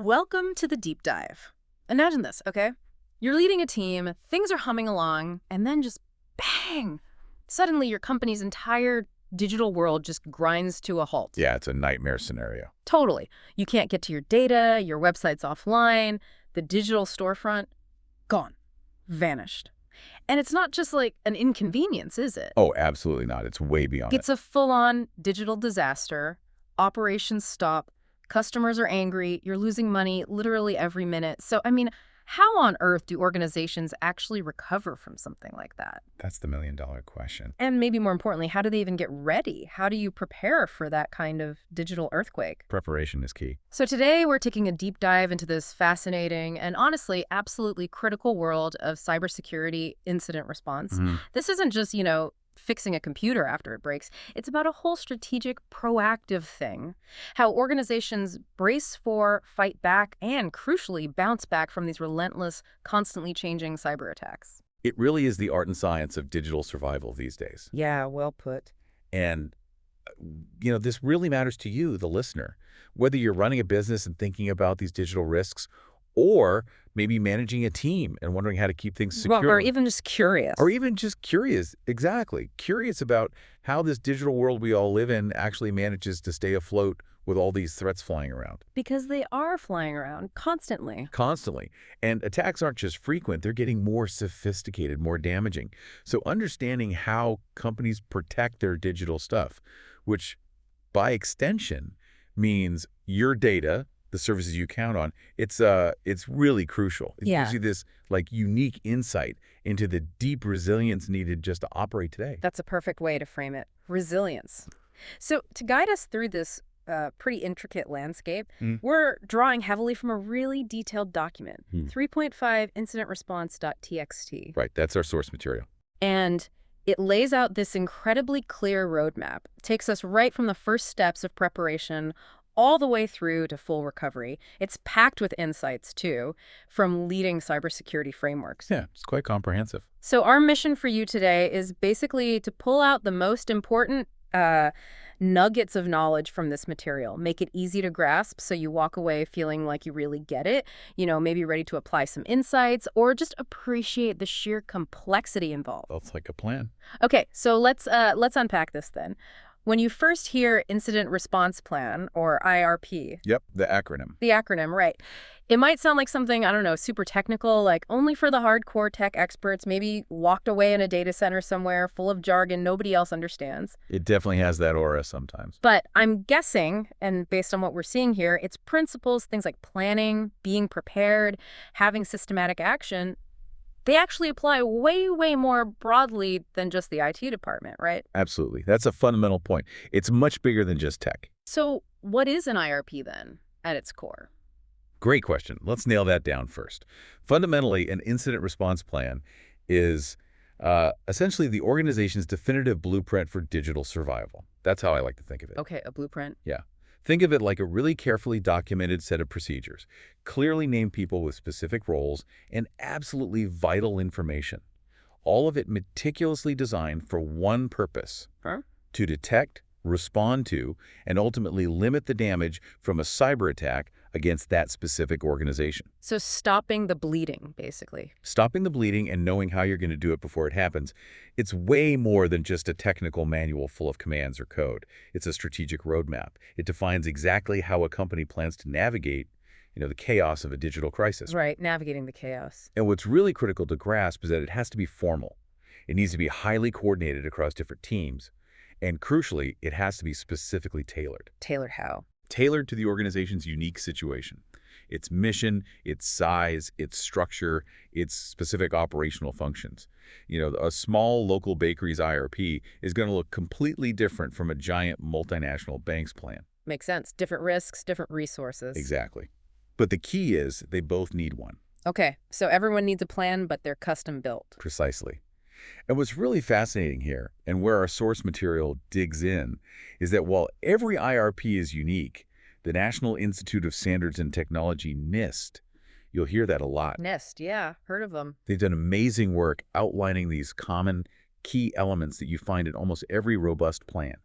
Welcome to the deep dive. Imagine this, okay? You're leading a team, things are humming along, and then just bang! Suddenly your company's entire digital world just grinds to a halt. Yeah, it's a nightmare scenario. Totally. You can't get to your data, your website's offline, the digital storefront, gone. Vanished. And it's not just like an inconvenience, is it? Oh, absolutely not. It's way beyond It's a full-on digital disaster. Operations stop. Customers are angry. You're losing money literally every minute. So, how on earth do organizations actually recover from something like that? That's the million-dollar question. And maybe more importantly, how do they even get ready? How do you prepare for that kind of digital earthquake? Preparation is key. So today we're taking a deep dive into this fascinating and honestly absolutely critical world of cybersecurity incident response. This isn't just, fixing a computer after it breaks. It's about a whole strategic, proactive thing. How organizations brace for, fight back, and crucially bounce back from these relentless, constantly changing cyber attacks. It really is the art and science of digital survival these days. Yeah, well put. And, this really matters to you, the listener. Whether you're running a business and thinking about these digital risks, or maybe managing a team and wondering how to keep things secure. Well, or even just curious. Or even just curious, exactly. Curious about how this digital world we all live in actually manages to stay afloat with all these threats flying around. Because they are flying around constantly. Constantly. And attacks aren't just frequent, they're getting more sophisticated, more damaging. So understanding how companies protect their digital stuff, which by extension means your data, the services you count on, it's really crucial. It gives you this unique insight into the deep resilience needed just to operate today. That's a perfect way to frame it. Resilience. So to guide us through this pretty intricate landscape, we're drawing heavily from a really detailed document, 3.5 incidentresponse.txt. Right, that's our source material. And it lays out this incredibly clear roadmap. It takes us right from the first steps of preparation all the way through to full recovery. It's packed with insights, too, from leading cybersecurity frameworks. Yeah, it's quite comprehensive. So our mission for you today is basically to pull out the most important nuggets of knowledge from this material, make it easy to grasp so you walk away feeling like you really get it, maybe ready to apply some insights or just appreciate the sheer complexity involved. That's like a plan. Okay, so let's unpack this then. When you first hear Incident Response Plan, or IRP. Yep, the acronym. The acronym, right. It might sound like something, super technical, like only for the hardcore tech experts, maybe locked away in a data center somewhere full of jargon nobody else understands. It definitely has that aura sometimes. But I'm guessing, and based on what we're seeing here, its principles, things like planning, being prepared, having systematic action, they actually apply way, way more broadly than just the IT department, right? Absolutely. That's a fundamental point. It's much bigger than just tech. So what is an IRP then, at its core? Great question. Let's nail that down first. Fundamentally, an incident response plan is essentially the organization's definitive blueprint for digital survival. That's how I like to think of it. Okay, a blueprint. Yeah. Think of it like a really carefully documented set of procedures, clearly named people with specific roles, and absolutely vital information. All of it meticulously designed for one purpose, to detect, respond to, and ultimately limit the damage from a cyber attack against that specific organization. So stopping the bleeding, basically. Stopping the bleeding and knowing how you're going to do it before it happens, it's way more than just a technical manual full of commands or code. It's a strategic roadmap. It defines exactly how a company plans to navigate, the chaos of a digital crisis. Right, navigating the chaos. And what's really critical to grasp is that it has to be formal. It needs to be highly coordinated across different teams. And crucially, it has to be specifically tailored. Tailored how? Tailored to the organization's unique situation, its mission, its size, its structure, its specific operational functions. A small local bakery's IRP is going to look completely different from a giant multinational bank's plan. Makes sense. Different risks, different resources. Exactly. But the key is they both need one. Okay, so everyone needs a plan, but they're custom built. Precisely. And what's really fascinating here, and where our source material digs in, is that while every IRP is unique, the National Institute of Standards and Technology, NIST, you'll hear that a lot. NIST, yeah, heard of them. They've done amazing work outlining these common key elements that you find in almost every robust plan.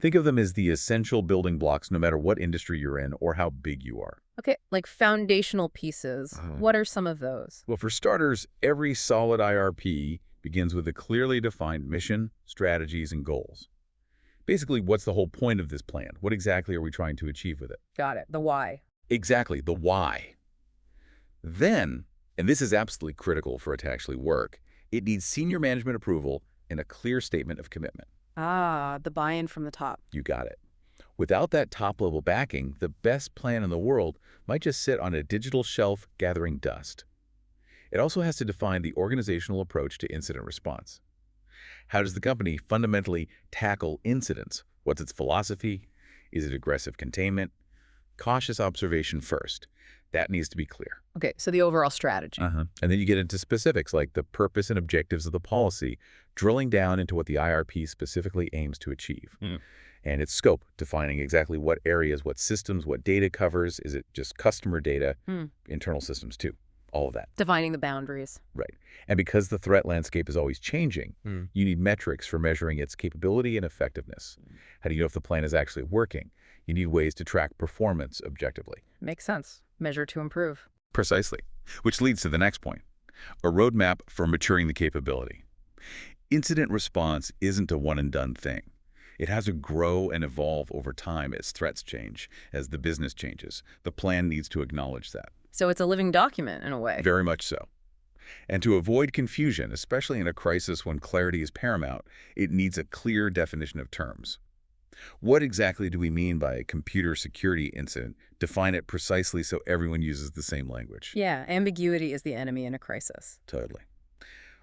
Think of them as the essential building blocks no matter what industry you're in or how big you are. Okay, like foundational pieces. Uh, What are some of those? well, for starters, every solid IRP begins with a clearly defined mission, strategies, and goals. Basically, what's the whole point of this plan? What exactly are we trying to achieve with it? Got it. The why. Exactly, the why. Then, and this is absolutely critical for it to actually work, it needs senior management approval and a clear statement of commitment. Ah, the buy-in from the top. You got it. Without that top-level backing, the best plan in the world might just sit on a digital shelf gathering dust. It also has to define the organizational approach to incident response. How does the company fundamentally tackle incidents? What's its philosophy? Is it aggressive containment? Cautious observation first. That needs to be clear. Okay, so the overall strategy. And then you get into specifics like the purpose and objectives of the policy, drilling down into what the IRP specifically aims to achieve. And its scope, defining exactly what areas, what systems, what data covers. Is it just customer data, internal systems too? All of that. Defining the boundaries. Right. And because the threat landscape is always changing, you need metrics for measuring its capability and effectiveness. How do you know if the plan is actually working? You need ways to track performance objectively. Makes sense. Measure to improve. Precisely. Which leads to the next point, a roadmap for maturing the capability. Incident response isn't a one-and-done thing. It has to grow and evolve over time as threats change, as the business changes. The plan needs to acknowledge that. So it's a living document in a way. Very much so. And to avoid confusion, especially in a crisis when clarity is paramount, it needs a clear definition of terms. What exactly do we mean by a computer security incident? Define it precisely so everyone uses the same language. Yeah, ambiguity is the enemy in a crisis. Totally.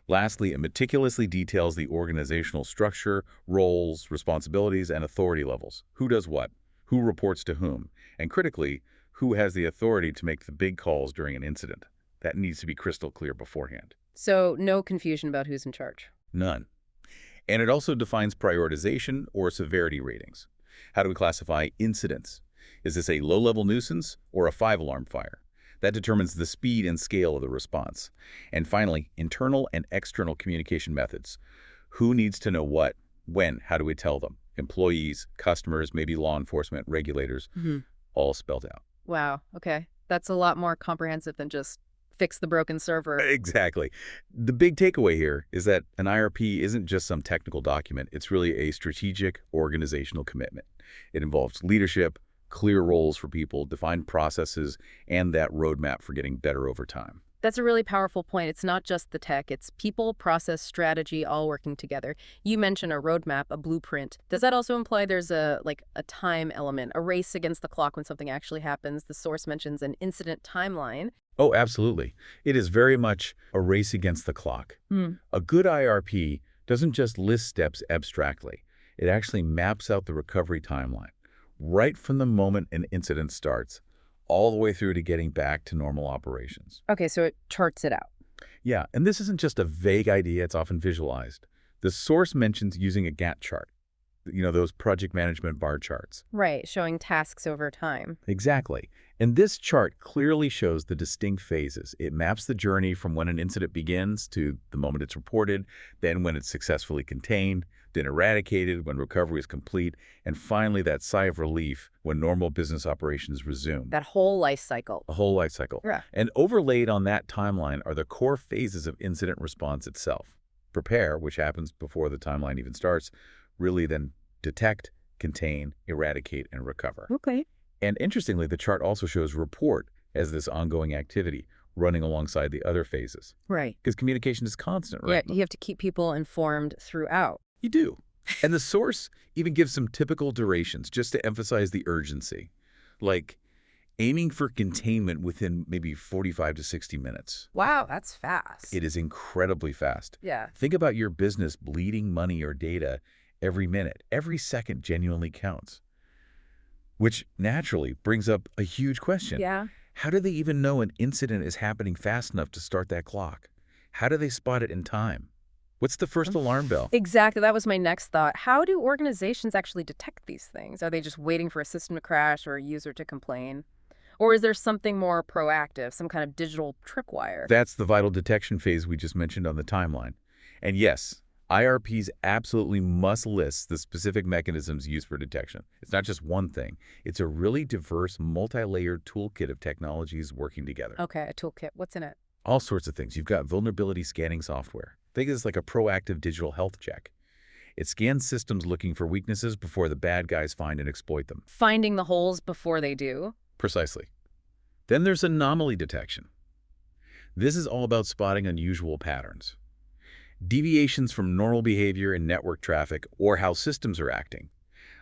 Lastly, it meticulously details the organizational structure, roles, responsibilities, and authority levels. Who does what? Who reports to whom? And critically, who has the authority to make the big calls during an incident? That needs to be crystal clear beforehand. So no confusion about who's in charge. None. And it also defines prioritization or severity ratings. How do we classify incidents? Is this a low-level nuisance or a 5-alarm fire? That determines the speed and scale of the response. And finally, internal and external communication methods. Who needs to know what, when, how do we tell them? Employees, customers, maybe law enforcement, regulators, all spelled out. Wow, okay. That's a lot more comprehensive than just fix the broken server. Exactly. The big takeaway here is that an IRP isn't just some technical document. It's really a strategic organizational commitment. It involves leadership, clear roles for people, defined processes, and that roadmap for getting better over time. That's a really powerful point. It's not just the tech. It's people, process, strategy, all working together. You mentioned a roadmap, a blueprint. Does that also imply there's a time element, a race against the clock when something actually happens? The source mentions an incident timeline. Oh, absolutely. It is very much a race against the clock. A good IRP doesn't just list steps abstractly. It actually maps out the recovery timeline, right from the moment an incident starts, all the way through to getting back to normal operations. Okay, so it charts it out. Yeah, and this isn't just a vague idea, it's often visualized. The source mentions using a Gantt chart, those project management bar charts. Right, showing tasks over time. Exactly. And this chart clearly shows the distinct phases. It maps the journey from when an incident begins to the moment it's reported, then when it's successfully contained, then eradicated when recovery is complete, and finally that sigh of relief when normal business operations resume. That whole life cycle. A whole life cycle. Yeah. And overlaid on that timeline are the core phases of incident response itself. Prepare, which happens before the timeline even starts, really then detect, contain, eradicate, and recover. Okay. And interestingly, the chart also shows report as this ongoing activity running alongside the other phases. Right. Because communication is constant, right? Yeah, you have to keep people informed throughout. You do. And the source even gives some typical durations just to emphasize the urgency, like aiming for containment within maybe 45 to 60 minutes. Wow, that's fast. It is incredibly fast. Yeah. Think about your business bleeding money or data every minute. Every second genuinely counts. Which naturally brings up a huge question. Yeah. How do they even know an incident is happening fast enough to start that clock? How do they spot it in time? What's the first alarm bell? Exactly. That was my next thought. How do organizations actually detect these things? Are they just waiting for a system to crash or a user to complain? Or is there something more proactive, some kind of digital tripwire? That's the vital detection phase we just mentioned on the timeline. And yes, IRPs absolutely must list the specific mechanisms used for detection. It's not just one thing. It's a really diverse, multi-layered toolkit of technologies working together. Okay, a toolkit. What's in it? All sorts of things. You've got vulnerability scanning software. Think of this like a proactive digital health check. It scans systems looking for weaknesses before the bad guys find and exploit them. Finding the holes before they do? Precisely. Then there's anomaly detection. This is all about spotting unusual patterns. Deviations from normal behavior in network traffic or how systems are acting.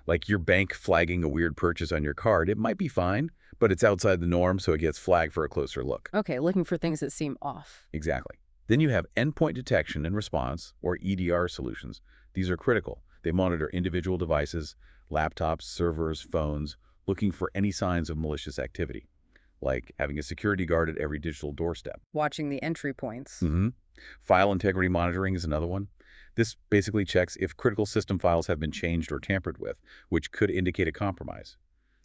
Like your bank flagging a weird purchase on your card, it might be fine, but it's outside the norm, so it gets flagged for a closer look. Okay, looking for things that seem off. Exactly. Then you have endpoint detection and response, or EDR solutions. These are critical. They monitor individual devices, laptops, servers, phones, looking for any signs of malicious activity, like having a security guard at every digital doorstep. Watching the entry points. File integrity monitoring is another one. This basically checks if critical system files have been changed or tampered with, which could indicate a compromise,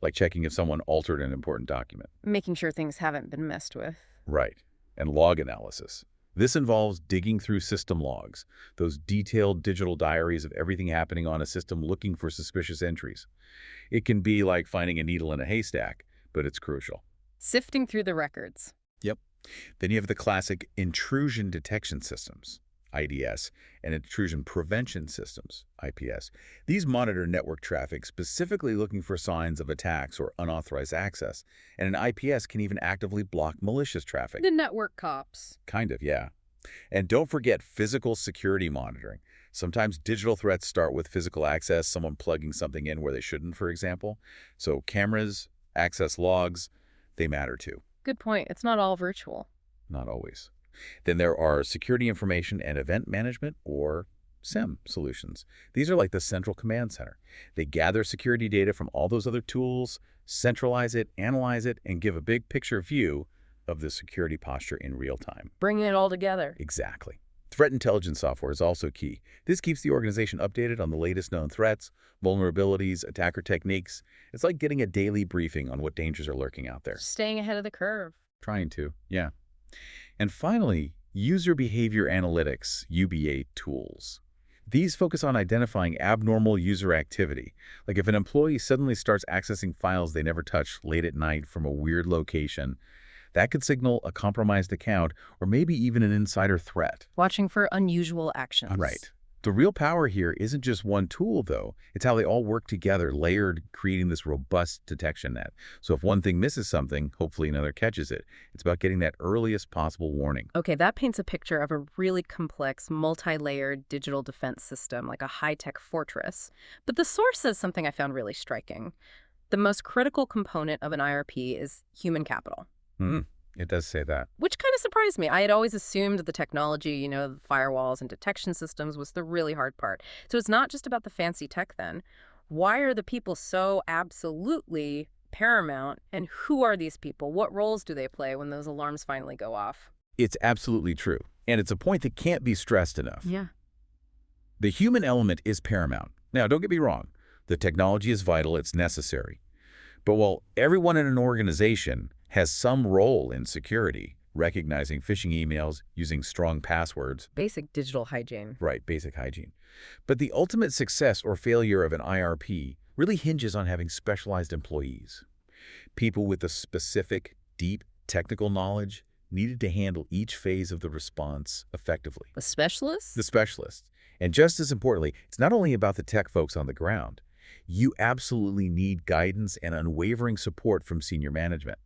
like checking if someone altered an important document. Making sure things haven't been messed with. Right. And log analysis. This involves digging through system logs, those detailed digital diaries of everything happening on a system looking for suspicious entries. It can be like finding a needle in a haystack, but it's crucial. Sifting through the records. Yep. Then you have the classic intrusion detection systems, IDS, and intrusion prevention systems, IPS. These monitor network traffic, specifically looking for signs of attacks or unauthorized access, and an IPS can even actively block malicious traffic. The network cops. Kind of, yeah. And don't forget physical security monitoring. Sometimes digital threats start with physical access, someone plugging something in where they shouldn't, for example. So cameras, access logs, they matter too. Good point. It's not all virtual. Not always. Then there are security information and event management, or SIEM solutions. These are like the central command center. They gather security data from all those other tools, centralize it, analyze it, and give a big picture view of the security posture in real time. Bringing it all together. Exactly. Threat intelligence software is also key. This keeps the organization updated on the latest known threats, vulnerabilities, attacker techniques. It's like getting a daily briefing on what dangers are lurking out there. Staying ahead of the curve. Trying to, yeah. And finally, user behavior analytics, UBA tools. These focus on identifying abnormal user activity, like if an employee suddenly starts accessing files they never touched late at night from a weird location. That could signal a compromised account or maybe even an insider threat. Watching for unusual actions. Right. The real power here isn't just one tool, though. It's how they all work together, layered, creating this robust detection net. So if one thing misses something, hopefully another catches it. It's about getting that earliest possible warning. Okay, that paints a picture of a really complex, multi-layered digital defense system, like a high-tech fortress. But the source says something I found really striking. The most critical component of an IRP is human capital. It does say that. Which kind of surprised me. I had always assumed the technology, the firewalls and detection systems was the really hard part. So it's not just about the fancy tech then. Why are the people so absolutely paramount? And who are these people? What roles do they play when those alarms finally go off? It's absolutely true. And it's a point that can't be stressed enough. Yeah. The human element is paramount. Now, don't get me wrong. The technology is vital. It's necessary. But while everyone in an organization has some role in security, recognizing phishing emails, using strong passwords. Basic digital hygiene. Right, basic hygiene. But the ultimate success or failure of an IRP really hinges on having specialized employees. People with a specific, deep technical knowledge needed to handle each phase of the response effectively. A specialist? The specialist. And just as importantly, it's not only about the tech folks on the ground. You absolutely need guidance and unwavering support from senior management.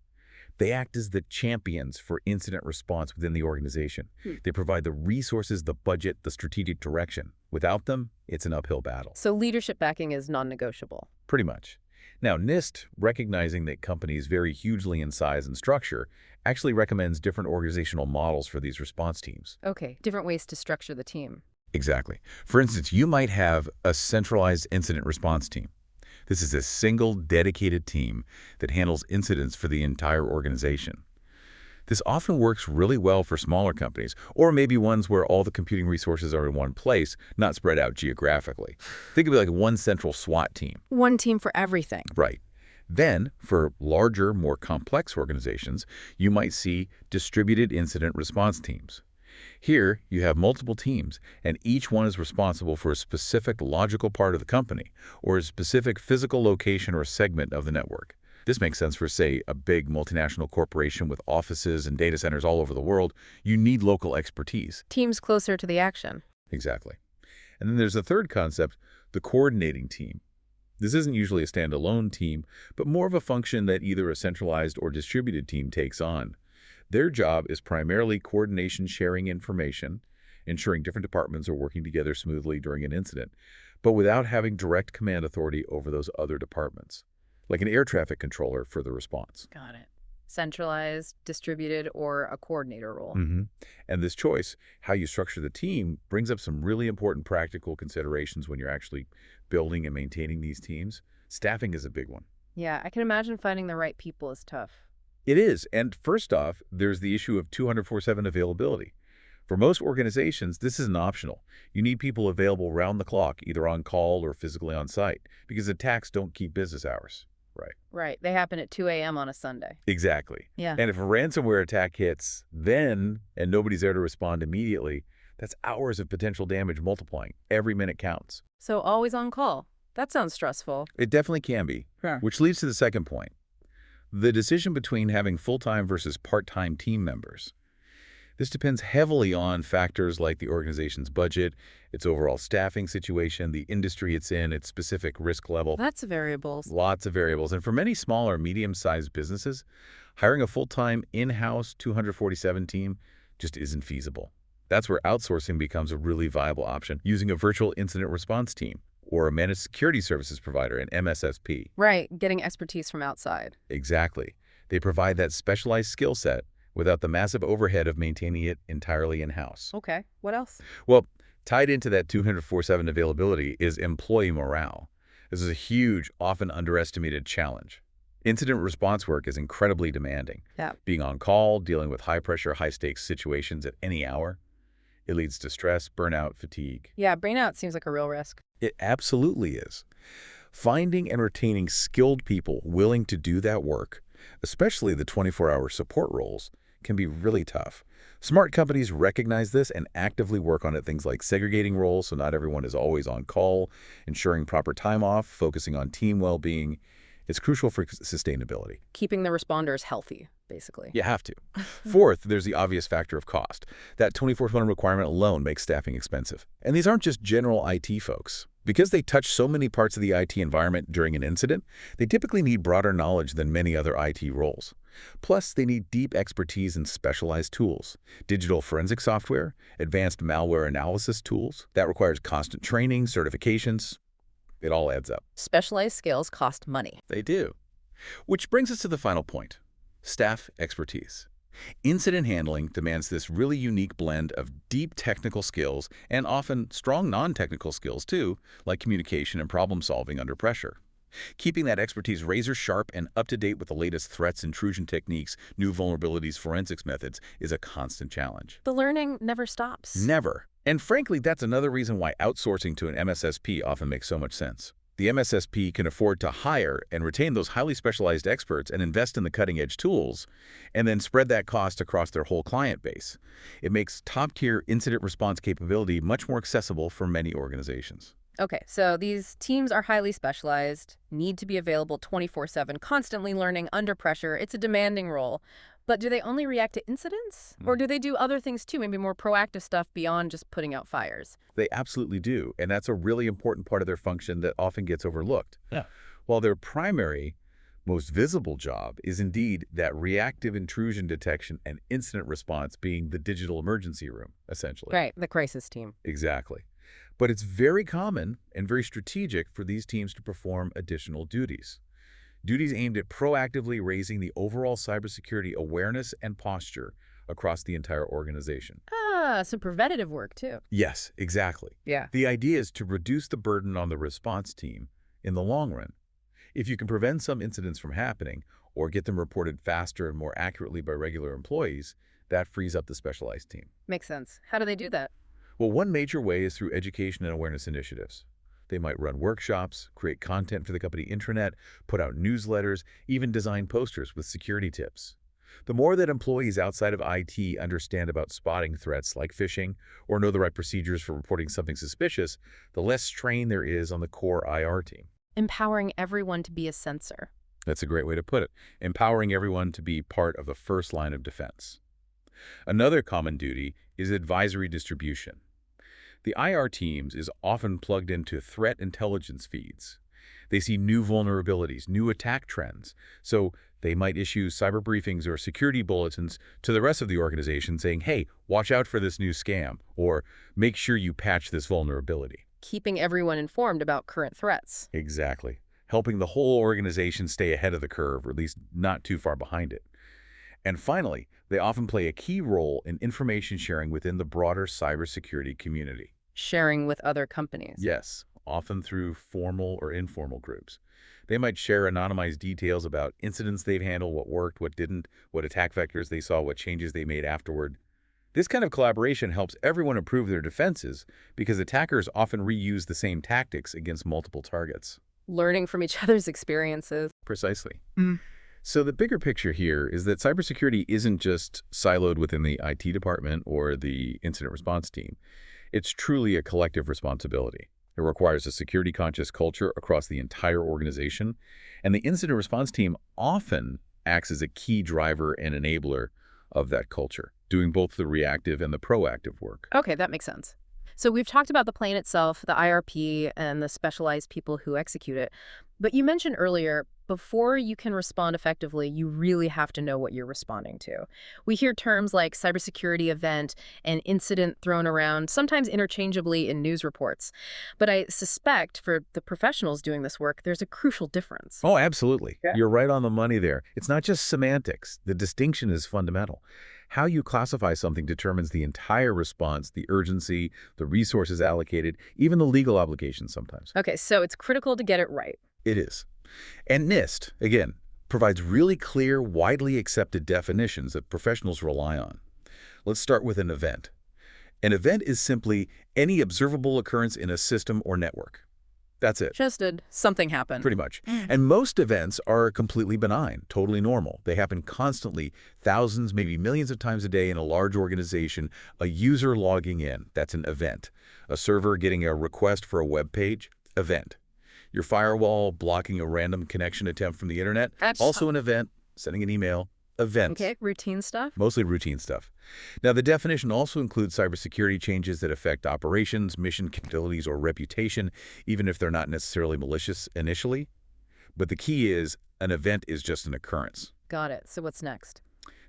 They act as the champions for incident response within the organization. They provide the resources, the budget, the strategic direction. Without them, it's an uphill battle. So leadership backing is non-negotiable. Pretty much. Now, NIST, recognizing that companies vary hugely in size and structure, actually recommends different organizational models for these response teams. Okay, different ways to structure the team. Exactly. For instance, you might have a centralized incident response team. This is a single, dedicated team that handles incidents for the entire organization. This often works really well for smaller companies, or maybe ones where all the computing resources are in one place, not spread out geographically. Think of it like one central SWAT team. One team for everything. Right. Then, for larger, more complex organizations, you might see distributed incident response teams. Here, you have multiple teams, and each one is responsible for a specific logical part of the company or a specific physical location or segment of the network. This makes sense for, say, a big multinational corporation with offices and data centers all over the world. You need local expertise. Teams closer to the action. Exactly. And then there's a third concept, the coordinating team. This isn't usually a standalone team, but more of a function that either a centralized or distributed team takes on. Their job is primarily coordination, sharing information, ensuring different departments are working together smoothly during an incident, but without having direct command authority over those other departments, like an air traffic controller for the response. Got it. Centralized, distributed, or a coordinator role. And this choice, how you structure the team, brings up some really important practical considerations when you're actually building and maintaining these teams. Staffing is a big one. Yeah, I can imagine finding the right people is tough. It is. And first off, there's the issue of 24/7 availability. For most organizations, this isn't optional. You need people available round the clock, either on call or physically on site, because attacks don't keep business hours. Right. Right. They happen at 2 a.m. on a Sunday. Exactly. Yeah. And if a ransomware attack hits then and nobody's there to respond immediately, that's hours of potential damage multiplying. Every minute counts. So always on call. That sounds stressful. It definitely can be. Sure. Which leads to the second point. The decision between having full-time versus part-time team members. This depends heavily on factors like the organization's budget, its overall staffing situation, the industry it's in, its specific risk level. Lots of variables. Lots of variables. And for many small or medium-sized businesses, hiring a full-time in-house 247 team just isn't feasible. That's where outsourcing becomes a really viable option, using a virtual incident response team or a managed security services provider, an MSSP. Right, getting expertise from outside. Exactly. They provide that specialized skill set without the massive overhead of maintaining it entirely in-house. Okay, what else? Well, tied into that 24/7 availability is employee morale. This is a huge, often underestimated challenge. Incident response work is incredibly demanding. Yeah. Being on call, dealing with high-pressure, high-stakes situations at any hour, it leads to stress, burnout, fatigue. Yeah, burnout seems like a real risk. It absolutely is. Finding and retaining skilled people willing to do that work, especially the 24-hour support roles, can be really tough. Smart companies recognize this and actively work on it, things like segregating roles so not everyone is always on call, ensuring proper time off, focusing on team well-being. It's crucial for sustainability. Keeping the responders healthy, basically. You have to. Fourth, there's the obvious factor of cost. That 24/7 requirement alone makes staffing expensive. And these aren't just general IT folks. Because they touch so many parts of the IT environment during an incident, they typically need broader knowledge than many other IT roles. Plus, they need deep expertise in specialized tools, digital forensic software, advanced malware analysis tools. That requires constant training, certifications. It all adds up. Specialized skills cost money. They do. Which brings us to the final point, staff expertise. Incident handling demands this really unique blend of deep technical skills and often strong non-technical skills too, like communication and problem solving under pressure. Keeping that expertise razor sharp and up to date with the latest threats, intrusion techniques, new vulnerabilities, forensics methods is a constant challenge. The learning never stops. Never. And frankly, that's another reason why outsourcing to an MSSP often makes so much sense. The MSSP can afford to hire and retain those highly specialized experts and invest in the cutting-edge tools, and then spread that cost across their whole client base. It makes top-tier incident response capability much more accessible for many organizations. Okay, so these teams are highly specialized, need to be available 24/7, constantly learning under pressure. It's a demanding role. But do they only react to incidents? Or do they do other things too, maybe more proactive stuff beyond just putting out fires? They absolutely do, and that's a really important part of their function that often gets overlooked. Yeah. While their primary, most visible job is indeed that reactive intrusion detection and incident response, being the digital emergency room, essentially. Right, the crisis team. Exactly. But it's very common and very strategic for these teams to perform additional duties. Duties aimed at proactively raising the overall cybersecurity awareness and posture across the entire organization. Ah, some preventative work too. Yes, exactly. Yeah. The idea is to reduce the burden on the response team in the long run. If you can prevent some incidents from happening or get them reported faster and more accurately by regular employees, that frees up the specialized team. Makes sense. How do they do that? Well, one major way is through education and awareness initiatives. They might run workshops, create content for the company intranet, put out newsletters, even design posters with security tips. The more that employees outside of IT understand about spotting threats like phishing or know the right procedures for reporting something suspicious, the less strain there is on the core IR team. Empowering everyone to be a sensor. That's a great way to put it, empowering everyone to be part of the first line of defense. Another common duty is advisory distribution. The IR teams is often plugged into threat intelligence feeds. They see new vulnerabilities, new attack trends, so they might issue cyber briefings or security bulletins to the rest of the organization saying, hey, watch out for this new scam, or make sure you patch this vulnerability. Keeping everyone informed about current threats. Exactly. Helping the whole organization stay ahead of the curve, or at least not too far behind it. And finally, they often play a key role in information sharing within the broader cybersecurity community. Sharing with other companies. Yes, often through formal or informal groups. They might share anonymized details about incidents they've handled, what worked, what didn't, what attack vectors they saw, what changes they made afterward. This kind of collaboration helps everyone improve their defenses because attackers often reuse the same tactics against multiple targets. Learning from each other's experiences. Precisely. So the bigger picture here is that cybersecurity isn't just siloed within the IT department or the incident response team. It's truly a collective responsibility. It requires a security-conscious culture across the entire organization, and the incident response team often acts as a key driver and enabler of that culture, doing both the reactive and the proactive work. Okay, that makes sense. So we've talked about the plane itself, the IRP, and the specialized people who execute it. But you mentioned earlier, before you can respond effectively, you really have to know what you're responding to. We hear terms like cybersecurity event and incident thrown around, sometimes interchangeably in news reports. But I suspect for the professionals doing this work, there's a crucial difference. Oh, absolutely. Yeah. You're right on the money there. It's not just semantics. The distinction is fundamental. How you classify something determines the entire response, the urgency, the resources allocated, even the legal obligations sometimes. Okay, so it's critical to get it right. It is. And NIST, again, provides really clear, widely accepted definitions that professionals rely on. Let's start with an event. An event is simply any observable occurrence in a system or network. That's it. Just something happened. Pretty much. And most events are completely benign, totally normal. They happen constantly, thousands, maybe millions of times a day in a large organization. A user logging in, that's an event. A server getting a request for a web page, event. Your firewall blocking a random connection attempt from the internet, That's also an event. Sending an email, events. Okay, routine stuff. Mostly routine stuff. Now, the definition also includes cybersecurity changes that affect operations, mission capabilities, or reputation, even if they're not necessarily malicious initially. But the key is, an event is just an occurrence. Got it. So what's next?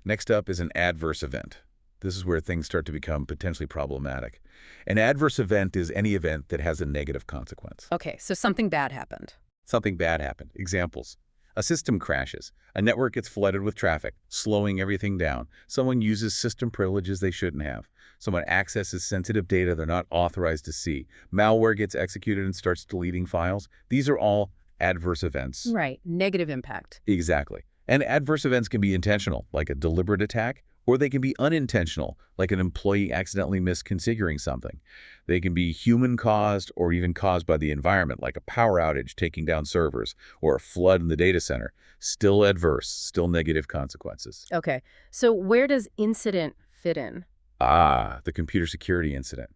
Next up is an adverse event. This is where things start to become potentially problematic. An adverse event is any event that has a negative consequence. Okay, so something bad happened. Something bad happened. Examples. A system crashes. A network gets flooded with traffic, slowing everything down. Someone uses system privileges they shouldn't have. Someone accesses sensitive data they're not authorized to see. Malware gets executed and starts deleting files. These are all adverse events. Right, negative impact. Exactly. And adverse events can be intentional, like a deliberate attack, or they can be unintentional, like an employee accidentally misconfiguring something. They can be human-caused or even caused by the environment, like a power outage taking down servers or a flood in the data center. Still adverse, still negative consequences. Okay, so where does incident fit in? The computer security incident.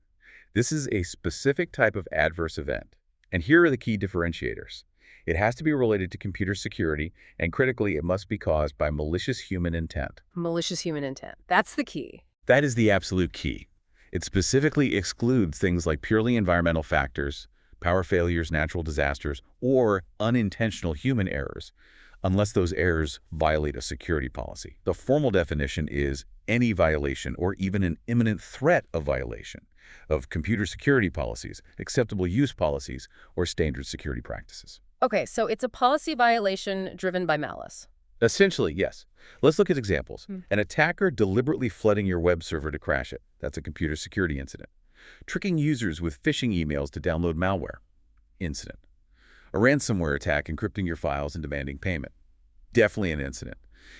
This is a specific type of adverse event. And here are the key differentiators. It has to be related to computer security, and critically, it must be caused by malicious human intent. Malicious human intent. That's the key. That is the absolute key. It specifically excludes things like purely environmental factors, power failures, natural disasters, or unintentional human errors, unless those errors violate a security policy. The formal definition is any violation or even an imminent threat of violation of computer security policies, acceptable use policies, or standard security practices. Okay, so it's a policy violation driven by malice. Essentially, yes. Let's look at examples. An attacker deliberately flooding your web server to crash it. That's a computer security incident. Tricking users with phishing emails to download malware. Incident. A ransomware attack encrypting your files and demanding payment. Definitely an incident.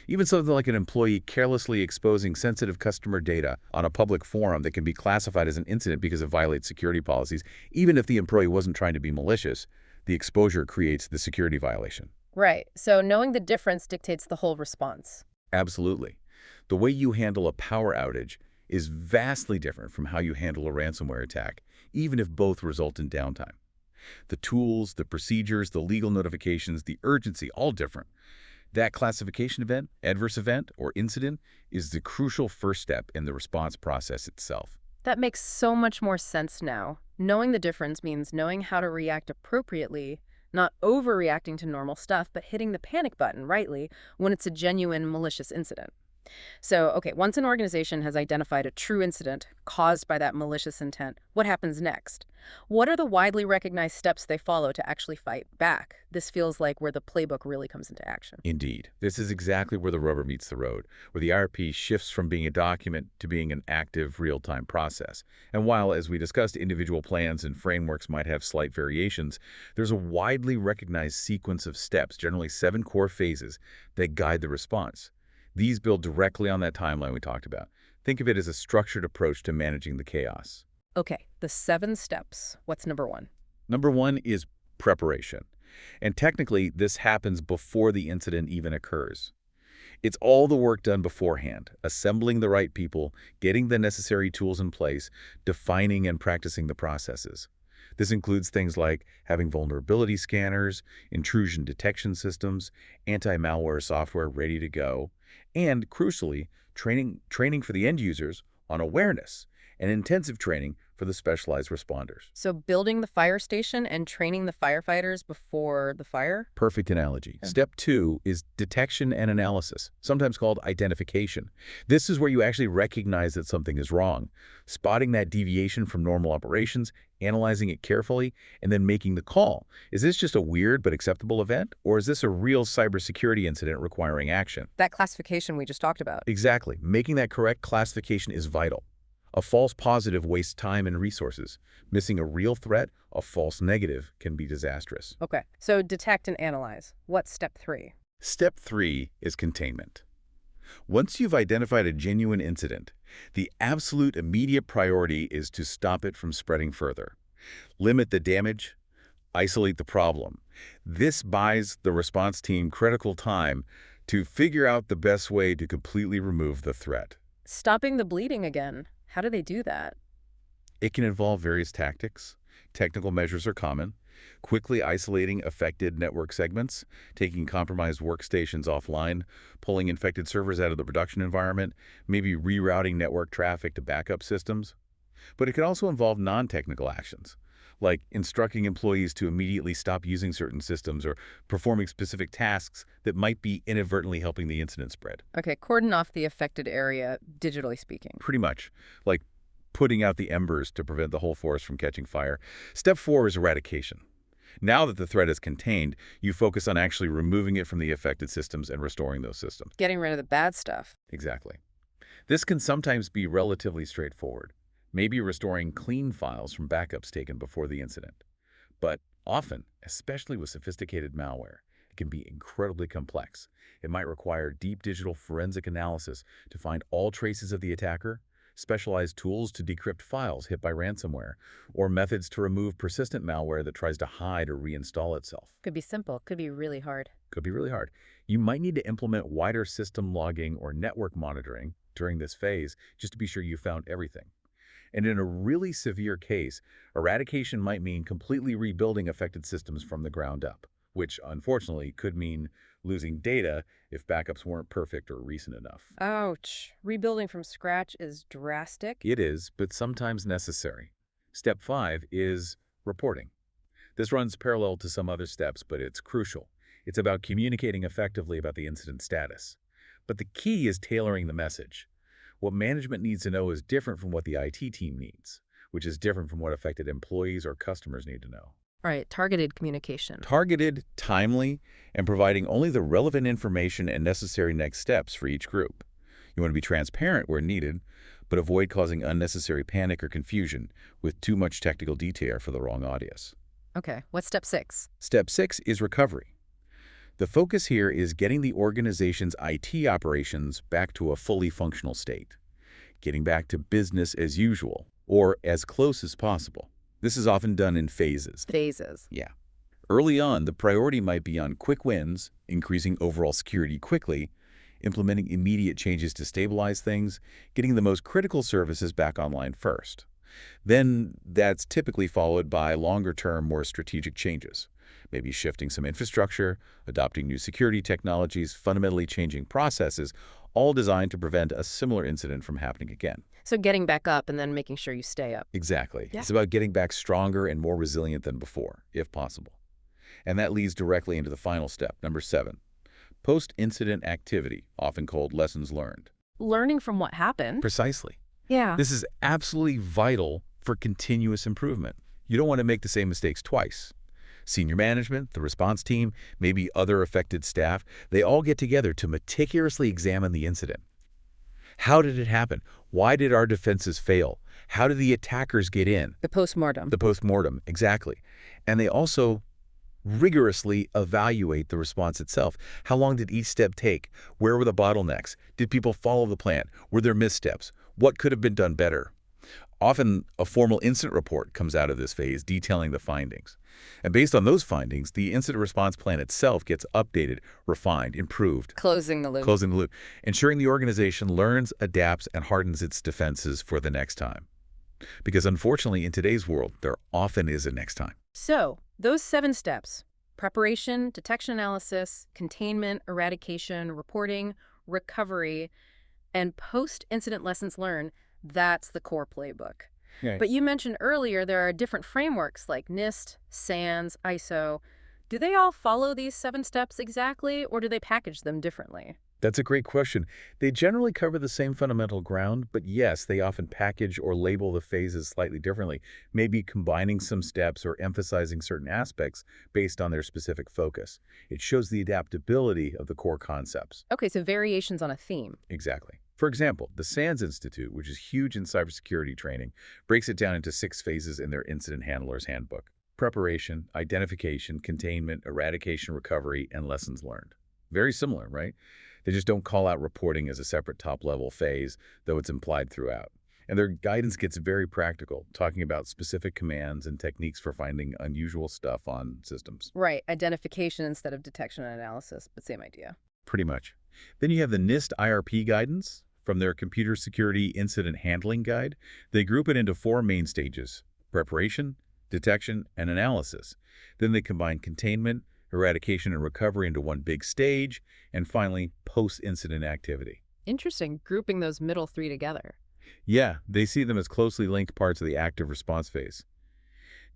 Even something like an employee carelessly exposing sensitive customer data on a public forum that can be classified as an incident because it violates security policies, even if the employee wasn't trying to be malicious. The exposure creates the security violation. Right, so knowing the difference dictates the whole response. Absolutely. The way you handle a power outage is vastly different from how you handle a ransomware attack, even if both result in downtime. The tools, the procedures, the legal notifications, the urgency, all different. That classification event, adverse event, or incident is the crucial first step in the response process itself. That makes so much more sense now. Knowing the difference means knowing how to react appropriately, not overreacting to normal stuff, but hitting the panic button rightly when it's a genuine malicious incident. So, okay, once an organization has identified a true incident caused by that malicious intent, what happens next? What are the widely recognized steps they follow to actually fight back? This feels like where the playbook really comes into action. Indeed, this is exactly where the rubber meets the road, where the IRP shifts from being a document to being an active, real-time process. And while, as we discussed, individual plans and frameworks might have slight variations, there's a widely recognized sequence of steps, generally 7 core phases, that guide the response. These build directly on that timeline we talked about. Think of it as a structured approach to managing the chaos. Okay, the 7 steps. What's number 1? Number 1 is preparation. And technically, this happens before the incident even occurs. It's all the work done beforehand, assembling the right people, getting the necessary tools in place, defining and practicing the processes. This includes things like having vulnerability scanners, intrusion detection systems, anti-malware software ready to go, and, crucially, training for the end users on awareness and intensive training for the specialized responders. So, building the fire station and training the firefighters before the fire? Perfect analogy. Yeah. Step 2 is detection and analysis, sometimes called identification. This is where you actually recognize that something is wrong, spotting that deviation from normal operations, analyzing it carefully, and then making the call. Is this just a weird but acceptable event, or is this a real cybersecurity incident requiring action? That classification we just talked about. Exactly. Making that correct classification is vital. A false positive wastes time and resources. Missing a real threat, a false negative, can be disastrous. Okay, so detect and analyze. What's step 3? Step 3 is containment. Once you've identified a genuine incident, the absolute immediate priority is to stop it from spreading further. Limit the damage, isolate the problem. This buys the response team critical time to figure out the best way to completely remove the threat. Stopping the bleeding again. How do they do that? It can involve various tactics. Technical measures are common. Quickly isolating affected network segments, taking compromised workstations offline, pulling infected servers out of the production environment, maybe rerouting network traffic to backup systems. But it can also involve non-technical actions, like instructing employees to immediately stop using certain systems or performing specific tasks that might be inadvertently helping the incident spread. Okay, cordon off the affected area, digitally speaking. Pretty much, like putting out the embers to prevent the whole forest from catching fire. Step 4 is eradication. Now that the threat is contained, you focus on actually removing it from the affected systems and restoring those systems. Getting rid of the bad stuff. Exactly. This can sometimes be relatively straightforward, maybe restoring clean files from backups taken before the incident. But often, especially with sophisticated malware, it can be incredibly complex. It might require deep digital forensic analysis to find all traces of the attacker, specialized tools to decrypt files hit by ransomware, or methods to remove persistent malware that tries to hide or reinstall itself. Could be simple, could be really hard. Could be really hard. You might need to implement wider system logging or network monitoring during this phase just to be sure you found everything. And in a really severe case, eradication might mean completely rebuilding affected systems from the ground up, which unfortunately could mean losing data if backups weren't perfect or recent enough. Ouch. Rebuilding from scratch is drastic. It is, but sometimes necessary. Step 5 is reporting. This runs parallel to some other steps, but it's crucial. It's about communicating effectively about the incident status. But the key is tailoring the message. What management needs to know is different from what the IT team needs, which is different from what affected employees or customers need to know. All right, targeted communication. Targeted, timely, and providing only the relevant information and necessary next steps for each group. You want to be transparent where needed, but avoid causing unnecessary panic or confusion with too much technical detail for the wrong audience. Okay, what's step 6? Step 6 is recovery. The focus here is getting the organization's IT operations back to a fully functional state, getting back to business as usual, or as close as possible. This is often done in phases. Phases. Yeah. Early on, the priority might be on quick wins, increasing overall security quickly, implementing immediate changes to stabilize things, getting the most critical services back online first. Then that's typically followed by longer-term, more strategic changes. Maybe shifting some infrastructure, adopting new security technologies, fundamentally changing processes, all designed to prevent a similar incident from happening again. So getting back up and then making sure you stay up. Exactly. Yeah. It's about getting back stronger and more resilient than before, if possible. And that leads directly into the final step, number 7. Post-incident activity, often called lessons learned. Learning from what happened. Precisely. Yeah. This is absolutely vital for continuous improvement. You don't want to make the same mistakes twice. Senior management, the response team, maybe other affected staff, they all get together to meticulously examine the incident. How did it happen? Why did our defenses fail? How did the attackers get in? The postmortem. The postmortem, exactly. And they also rigorously evaluate the response itself. How long did each step take? Where were the bottlenecks? Did people follow the plan? Were there missteps? What could have been done better? Often, a formal incident report comes out of this phase detailing the findings. And based on those findings, the incident response plan itself gets updated, refined, improved, Closing the loop. closing the loop, ensuring the organization learns, adapts, and hardens its defenses for the next time. Because unfortunately, in today's world, there often is a next time. So, those 7 steps: preparation, detection analysis, containment, eradication, reporting, recovery, and post-incident lessons learned, that's the core playbook. Right. But you mentioned earlier there are different frameworks like NIST, SANS, ISO. Do they all follow these 7 steps exactly, or do they package them differently? That's a great question. They generally cover the same fundamental ground, but yes, they often package or label the phases slightly differently, maybe combining some steps or emphasizing certain aspects based on their specific focus. It shows the adaptability of the core concepts. Okay, so variations on a theme. Exactly. For example, the SANS Institute, which is huge in cybersecurity training, breaks it down into 6 phases in their Incident Handler's Handbook: preparation, identification, containment, eradication, recovery, and lessons learned. Very similar, right? They just don't call out reporting as a separate top-level phase, though it's implied throughout. And their guidance gets very practical, talking about specific commands and techniques for finding unusual stuff on systems. Right, identification instead of detection and analysis, but same idea. Pretty much. Then you have the NIST IRP guidance from their Computer Security Incident Handling Guide. They group it into 4 main stages: preparation, detection, and analysis. Then they combine containment, eradication, and recovery into one big stage, and finally, post-incident activity. Interesting, grouping those middle 3 together. Yeah, they see them as closely linked parts of the active response phase.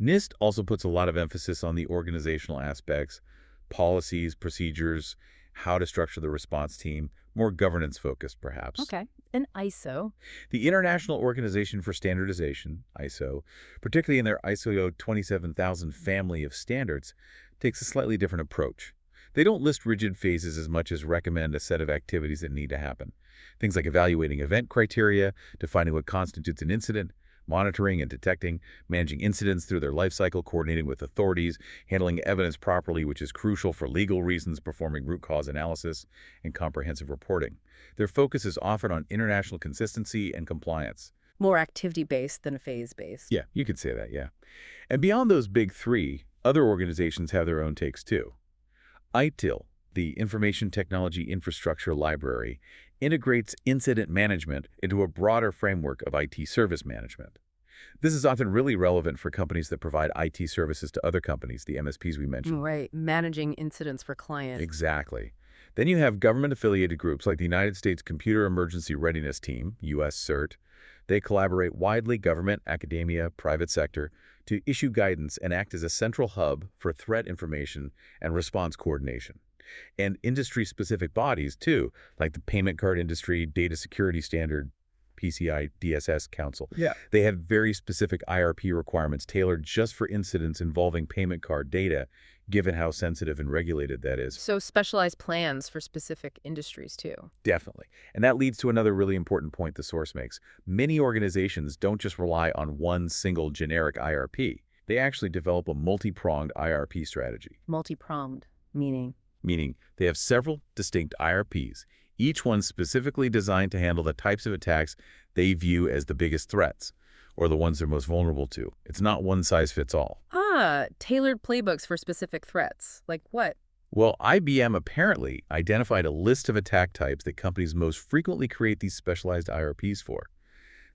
NIST also puts a lot of emphasis on the organizational aspects, policies, procedures, how to structure the response team, more governance-focused perhaps. Okay, and ISO. The International Organization for Standardization, ISO, particularly in their ISO 27000 family of standards, takes a slightly different approach. They don't list rigid phases as much as recommend a set of activities that need to happen. Things like evaluating event criteria, defining what constitutes an incident, monitoring and detecting, managing incidents through their life cycle, coordinating with authorities, handling evidence properly, which is crucial for legal reasons, performing root cause analysis, and comprehensive reporting. Their focus is often on international consistency and compliance. More activity-based than phase-based. Yeah, you could say that, yeah. And beyond those big 3, other organizations have their own takes too. ITIL, the Information Technology Infrastructure Library, integrates incident management into a broader framework of IT service management. This is often really relevant for companies that provide IT services to other companies, the MSPs we mentioned. Right, managing incidents for clients. Exactly. Then you have government-affiliated groups like the United States Computer Emergency Readiness Team, US CERT. They collaborate widely, government, academia, private sector, to issue guidance and act as a central hub for threat information and response coordination. And industry-specific bodies, too, like the Payment Card Industry Data Security Standard, PCI DSS Council. Yeah. They have very specific IRP requirements tailored just for incidents involving payment card data, given how sensitive and regulated that is. So specialized plans for specific industries, too. Definitely. And that leads to another really important point the source makes. Many organizations don't just rely on one single generic IRP. They actually develop a multi-pronged IRP strategy. Multi-pronged, meaning? Meaning they have several distinct IRPs, each one specifically designed to handle the types of attacks they view as the biggest threats, or the ones they're most vulnerable to. It's not one size fits all. Tailored playbooks for specific threats. Like what? Well, IBM apparently identified a list of attack types that companies most frequently create these specialized IRPs for.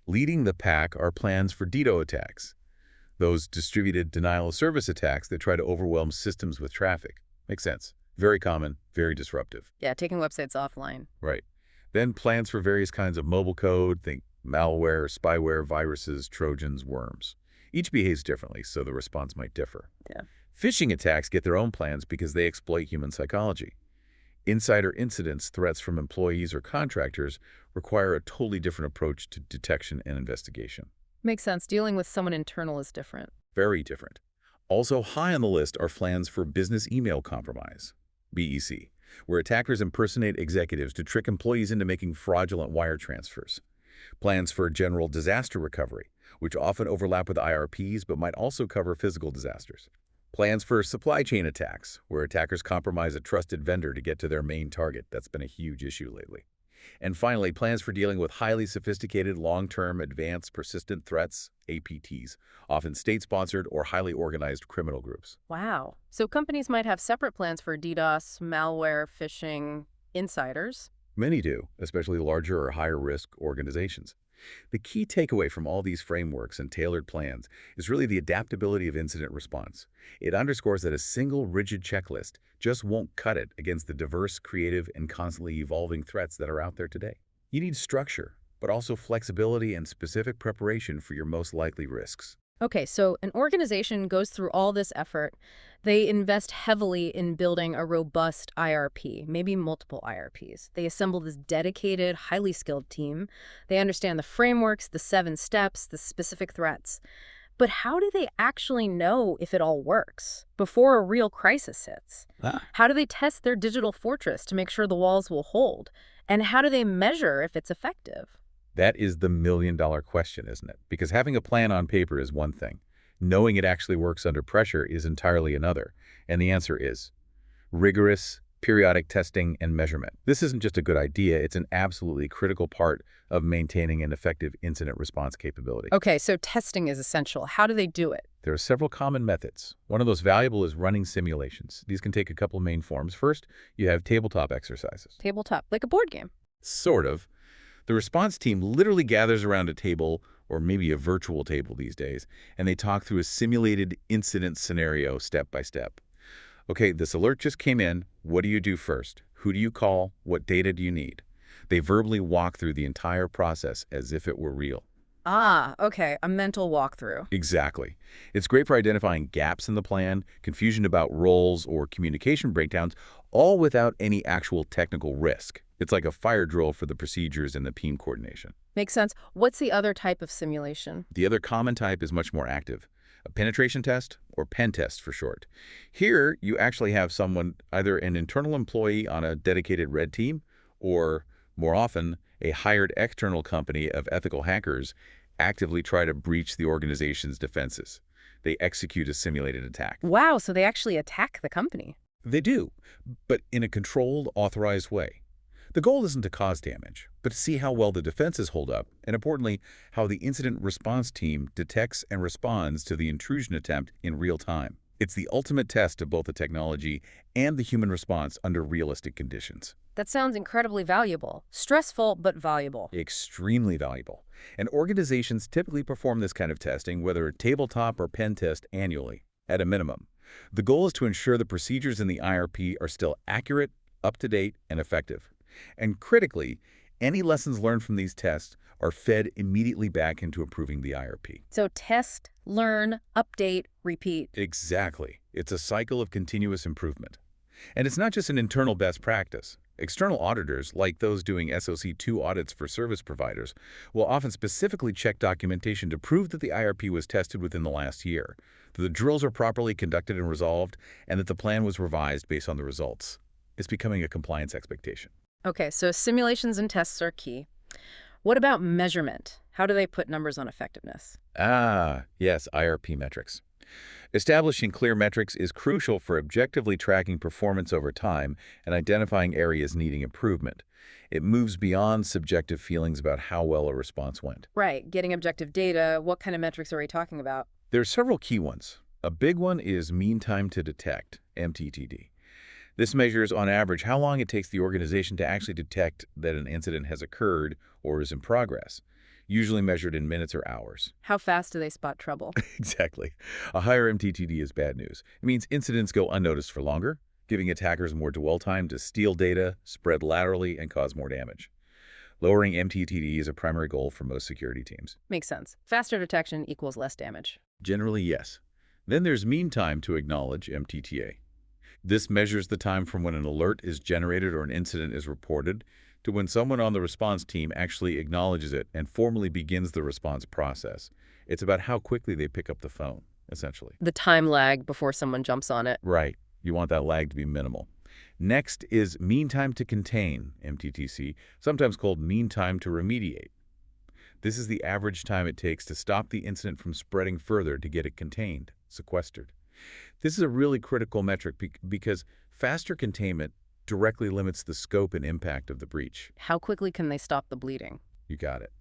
Leading the pack are plans for DDoS attacks, those distributed denial-of-service attacks that try to overwhelm systems with traffic. Makes sense. Very common, very disruptive. Yeah, taking websites offline. Right. Then plans for various kinds of mobile code, think malware, spyware, viruses, trojans, worms. Each behaves differently, so the response might differ. Yeah. Phishing attacks get their own plans because they exploit human psychology. Insider incidents, threats from employees or contractors, require a totally different approach to detection and investigation. Makes sense. Dealing with someone internal is different. Very different. Also high on the list are plans for business email compromise, BEC, where attackers impersonate executives to trick employees into making fraudulent wire transfers. Plans for general disaster recovery, which often overlap with IRPs but might also cover physical disasters. Plans for supply chain attacks, where attackers compromise a trusted vendor to get to their main target. That's been a huge issue lately. And finally, plans for dealing with highly sophisticated, long-term, advanced, persistent threats, APTs, often state-sponsored or highly organized criminal groups. Wow. So companies might have separate plans for DDoS, malware, phishing, insiders. Many do, especially larger or higher-risk organizations. The key takeaway from all these frameworks and tailored plans is really the adaptability of incident response. It underscores that a single rigid checklist just won't cut it against the diverse, creative, and constantly evolving threats that are out there today. You need structure, but also flexibility and specific preparation for your most likely risks. Okay, so an organization goes through all this effort. They invest heavily in building a robust IRP, maybe multiple IRPs. They assemble this dedicated, highly skilled team. They understand the frameworks, the 7 steps, the specific threats. But how do they actually know if it all works before a real crisis hits? How do they test their digital fortress to make sure the walls will hold? And how do they measure if it's effective? That is the million-dollar question, isn't it? Because having a plan on paper is one thing. Knowing it actually works under pressure is entirely another. And the answer is rigorous, periodic testing and measurement. This isn't just a good idea, it's an absolutely critical part of maintaining an effective incident response capability. Okay, so testing is essential. How do they do it? There are several common methods. One of those valuable is running simulations. These can take a couple of main forms. First, you have tabletop exercises. Tabletop, like a board game. Sort of. The response team literally gathers around a table, or maybe a virtual table these days, and they talk through a simulated incident scenario step by step. Okay, this alert just came in. What do you do first? Who do you call? What data do you need? They verbally walk through the entire process as if it were real. Ah, okay, a mental walkthrough. Exactly. It's great for identifying gaps in the plan, confusion about roles, or communication breakdowns, all without any actual technical risk. It's like a fire drill for the procedures and the team coordination. Makes sense. What's the other type of simulation? The other common type is much more active. A penetration test, or pen test for short. Here, you actually have someone, either an internal employee on a dedicated red team, or, more often, a hired external company of ethical hackers actively try to breach the organization's defenses. They execute a simulated attack. Wow, so they actually attack the company. They do, but in a controlled, authorized way. The goal isn't to cause damage, but to see how well the defenses hold up, and importantly, how the incident response team detects and responds to the intrusion attempt in real time. It's the ultimate test of both the technology and the human response under realistic conditions. That sounds incredibly valuable. Stressful, but valuable. Extremely valuable. And organizations typically perform this kind of testing, whether a tabletop or pen test, annually, at a minimum. The goal is to ensure the procedures in the IRP are still accurate, up-to-date, and effective. And critically, any lessons learned from these tests are fed immediately back into improving the IRP. So test, learn, update, repeat. Exactly. It's a cycle of continuous improvement. And it's not just an internal best practice. External auditors, like those doing SOC2 audits for service providers, will often specifically check documentation to prove that the IRP was tested within the last year, that the drills are properly conducted and resolved, and that the plan was revised based on the results. It's becoming a compliance expectation. Okay, so simulations and tests are key. What about measurement? How do they put numbers on effectiveness? Ah, yes, IRP metrics. Establishing clear metrics is crucial for objectively tracking performance over time and identifying areas needing improvement. It moves beyond subjective feelings about how well a response went. Right, getting objective data. What kind of metrics are we talking about? There are several key ones. A big one is mean time to detect, MTTD. This measures, on average, how long it takes the organization to actually detect that an incident has occurred or is in progress, usually measured in minutes or hours. How fast do they spot trouble? Exactly. A higher MTTD is bad news. It means incidents go unnoticed for longer, giving attackers more dwell time to steal data, spread laterally, and cause more damage. Lowering MTTD is a primary goal for most security teams. Makes sense. Faster detection equals less damage. Generally, yes. Then there's mean time to acknowledge MTTA. This measures the time from when an alert is generated or an incident is reported to when someone on the response team actually acknowledges it and formally begins the response process. It's about how quickly they pick up the phone, essentially. The time lag before someone jumps on it. Right. You want that lag to be minimal. Next is mean time to contain, MTTC, sometimes called mean time to remediate. This is the average time it takes to stop the incident from spreading further to get it contained, sequestered. This is a really critical metric because faster containment directly limits the scope and impact of the breach. How quickly can they stop the bleeding? You got it.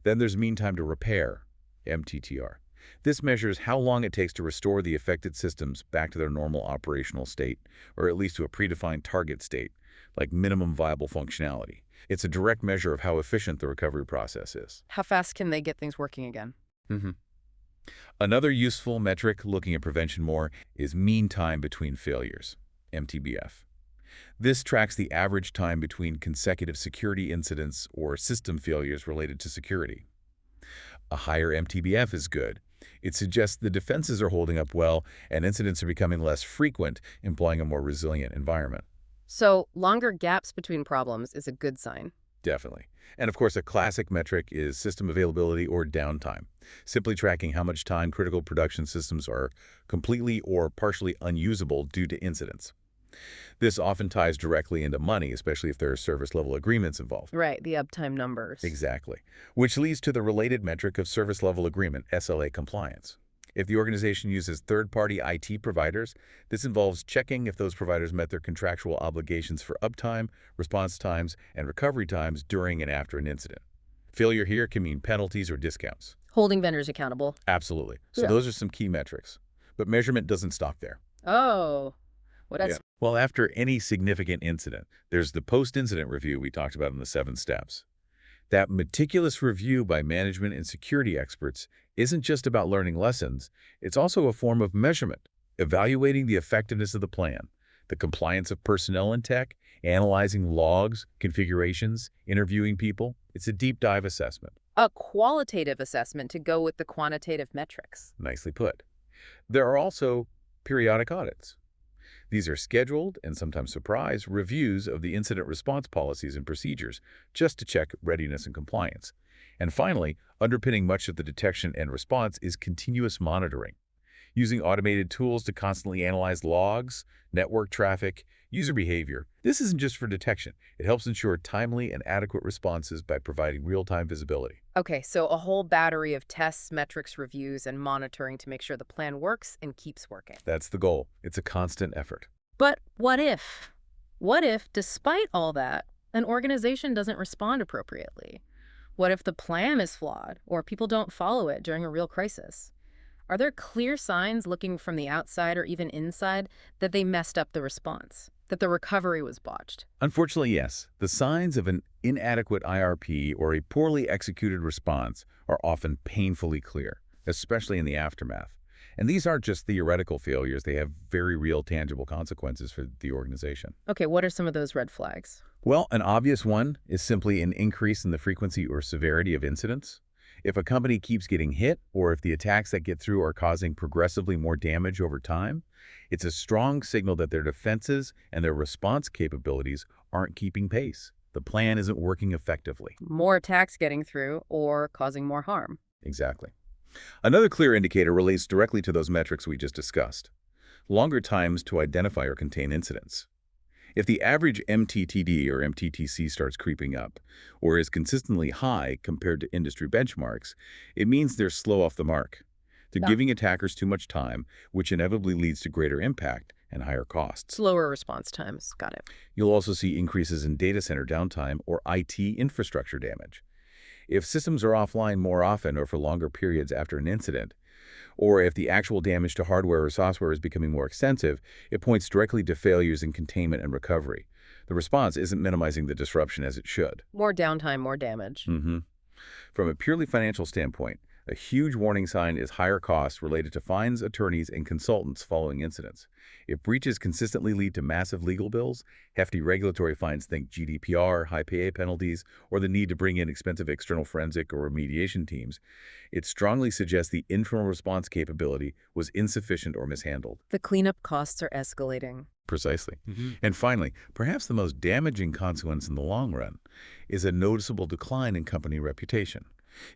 Then there's mean time to repair, MTTR. This measures how long it takes to restore the affected systems back to their normal operational state, or at least to a predefined target state, like minimum viable functionality. It's a direct measure of how efficient the recovery process is. How fast can they get things working again? Mm-hmm. Another useful metric looking at prevention more is mean time between failures, MTBF. This tracks the average time between consecutive security incidents or system failures related to security. A higher MTBF is good. It suggests the defenses are holding up well and incidents are becoming less frequent, implying a more resilient environment. So longer gaps between problems is a good sign. Definitely. And of course, a classic metric is system availability or downtime, simply tracking how much time critical production systems are completely or partially unusable due to incidents. This often ties directly into money, especially if there are service-level agreements involved. Right, the uptime numbers. Exactly. Which leads to the related metric of service-level agreement, SLA compliance. If the organization uses third-party IT providers, this involves checking if those providers met their contractual obligations for uptime, response times, and recovery times during and after an incident. Failure here can mean penalties or discounts. Holding vendors accountable. Absolutely. So Yeah. those are some key metrics. But measurement doesn't stop there. Oh, what else? Well, after any significant incident, there's the post-incident review we talked about in the 7 steps. That meticulous review by management and security experts isn't just about learning lessons, it's also a form of measurement, evaluating the effectiveness of the plan, the compliance of personnel and tech, analyzing logs, configurations, interviewing people. It's a deep dive assessment. A qualitative assessment to go with the quantitative metrics. Nicely put. There are also periodic audits. These are scheduled and sometimes surprise reviews of the incident response policies and procedures just to check readiness and compliance. And finally, underpinning much of the detection and response is continuous monitoring, using automated tools to constantly analyze logs, network traffic, user behavior. This isn't just for detection. It helps ensure timely and adequate responses by providing real-time visibility. Okay, so a whole battery of tests, metrics, reviews, and monitoring to make sure the plan works and keeps working. That's the goal. It's a constant effort. But what if? What if, despite all that, an organization doesn't respond appropriately? What if the plan is flawed or people don't follow it during a real crisis? Are there clear signs looking from the outside or even inside that they messed up the response, that the recovery was botched? Unfortunately, yes. The signs of an inadequate IRP or a poorly executed response are often painfully clear, especially in the aftermath. And these aren't just theoretical failures. They have very real, tangible consequences for the organization. Okay, what are some of those red flags? Well, an obvious one is simply an increase in the frequency or severity of incidents. If a company keeps getting hit, or if the attacks that get through are causing progressively more damage over time, it's a strong signal that their defenses and their response capabilities aren't keeping pace. The plan isn't working effectively. More attacks getting through or causing more harm. Exactly. Another clear indicator relates directly to those metrics we just discussed. Longer times to identify or contain incidents. If the average MTTD or MTTC starts creeping up, or is consistently high compared to industry benchmarks, it means they're slow off the mark. They're giving attackers too much time, which inevitably leads to greater impact and higher costs. Slower response times. Got it. You'll also see increases in data center downtime or IT infrastructure damage. If systems are offline more often or for longer periods after an incident, Or if the actual damage to hardware or software is becoming more extensive, it points directly to failures in containment and recovery. The response isn't minimizing the disruption as it should. More downtime, more damage. From a purely financial standpoint, a huge warning sign is higher costs related to fines, attorneys, and consultants following incidents. If breaches consistently lead to massive legal bills, hefty regulatory fines, think GDPR, high PA penalties, or the need to bring in expensive external forensic or remediation teams, it strongly suggests the internal response capability was insufficient or mishandled. The cleanup costs are escalating. Precisely. And finally, perhaps the most damaging consequence in the long run is a noticeable decline in company reputation.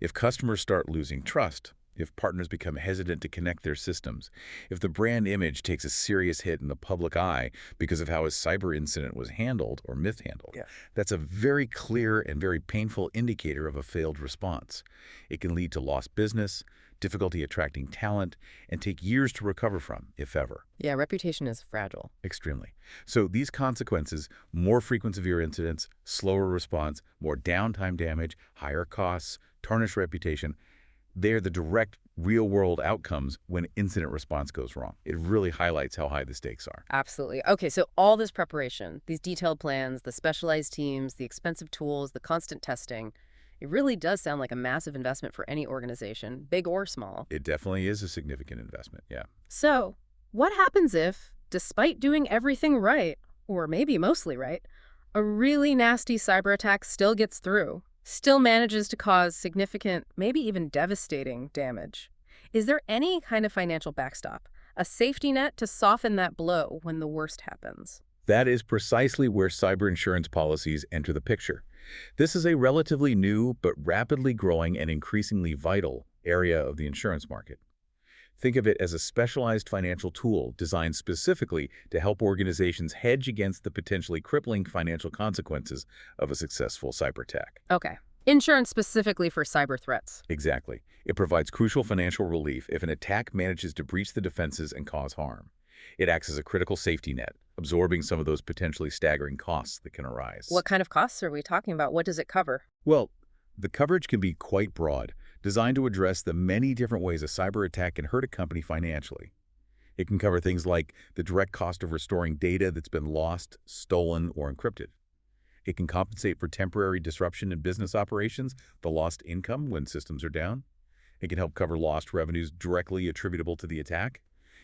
If customers start losing trust, if partners become hesitant to connect their systems, if the brand image takes a serious hit in the public eye because of how a cyber incident was handled or mishandled, that's a very clear and very painful indicator of a failed response. It can lead to lost business, difficulty attracting talent, and take years to recover from, if ever. Yeah, reputation is fragile. Extremely. So these consequences, more frequent severe incidents, slower response, more downtime damage, higher costs, tarnished reputation, they're the direct real-world outcomes when incident response goes wrong. It really highlights how high the stakes are. Absolutely. Okay, so all this preparation, these detailed plans, the specialized teams, the expensive tools, the constant testing, it really does sound like a massive investment for any organization, big or small. It definitely is a significant investment, yeah. So, what happens if, despite doing everything right, or maybe mostly right, a really nasty cyber attack still gets through, still manages to cause significant, maybe even devastating damage? Is there any kind of financial backstop, a safety net to soften that blow when the worst happens? That is precisely where cyber insurance policies enter the picture. This is a relatively new but rapidly growing and increasingly vital area of the insurance market. Think of it as a specialized financial tool designed specifically to help organizations hedge against the potentially crippling financial consequences of a successful cyber attack. Okay. Insurance specifically for cyber threats. Exactly. It provides crucial financial relief if an attack manages to breach the defenses and cause harm. It acts as a critical safety net, absorbing some of those potentially staggering costs that can arise. What kind of costs are we talking about? What does it cover? Well, the coverage can be quite broad, designed to address the many different ways a cyber attack can hurt a company financially. It can cover things like the direct cost of restoring data that's been lost, stolen, or encrypted. It can compensate for temporary disruption in business operations, the lost income when systems are down. It can help cover lost revenues directly attributable to the attack.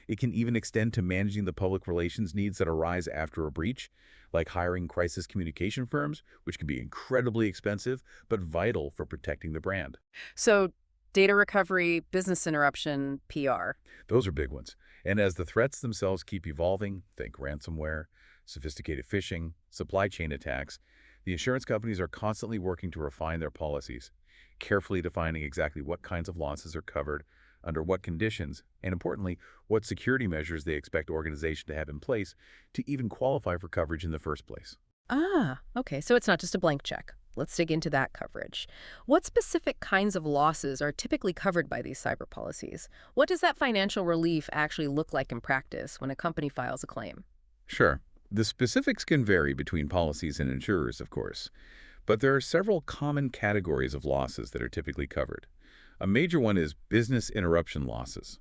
It can even extend to managing the public relations needs that arise after a breach, like hiring crisis communication firms, which can be incredibly expensive, but vital for protecting the brand. So, data recovery, business interruption, PR. Those are big ones. And as the threats themselves keep evolving, think ransomware, sophisticated phishing, supply chain attacks, the insurance companies are constantly working to refine their policies, carefully defining exactly what kinds of losses are covered, under what conditions, and importantly, what security measures they expect organizations to have in place to even qualify for coverage in the first place. Ah, okay. So it's not just a blank check. Let's dig into that coverage. What specific kinds of losses are typically covered by these cyber policies? What does that financial relief actually look like in practice when a company files a claim? Sure, the specifics can vary between policies and insurers, of course, but there are several common categories of losses that are typically covered. A major one is business interruption losses.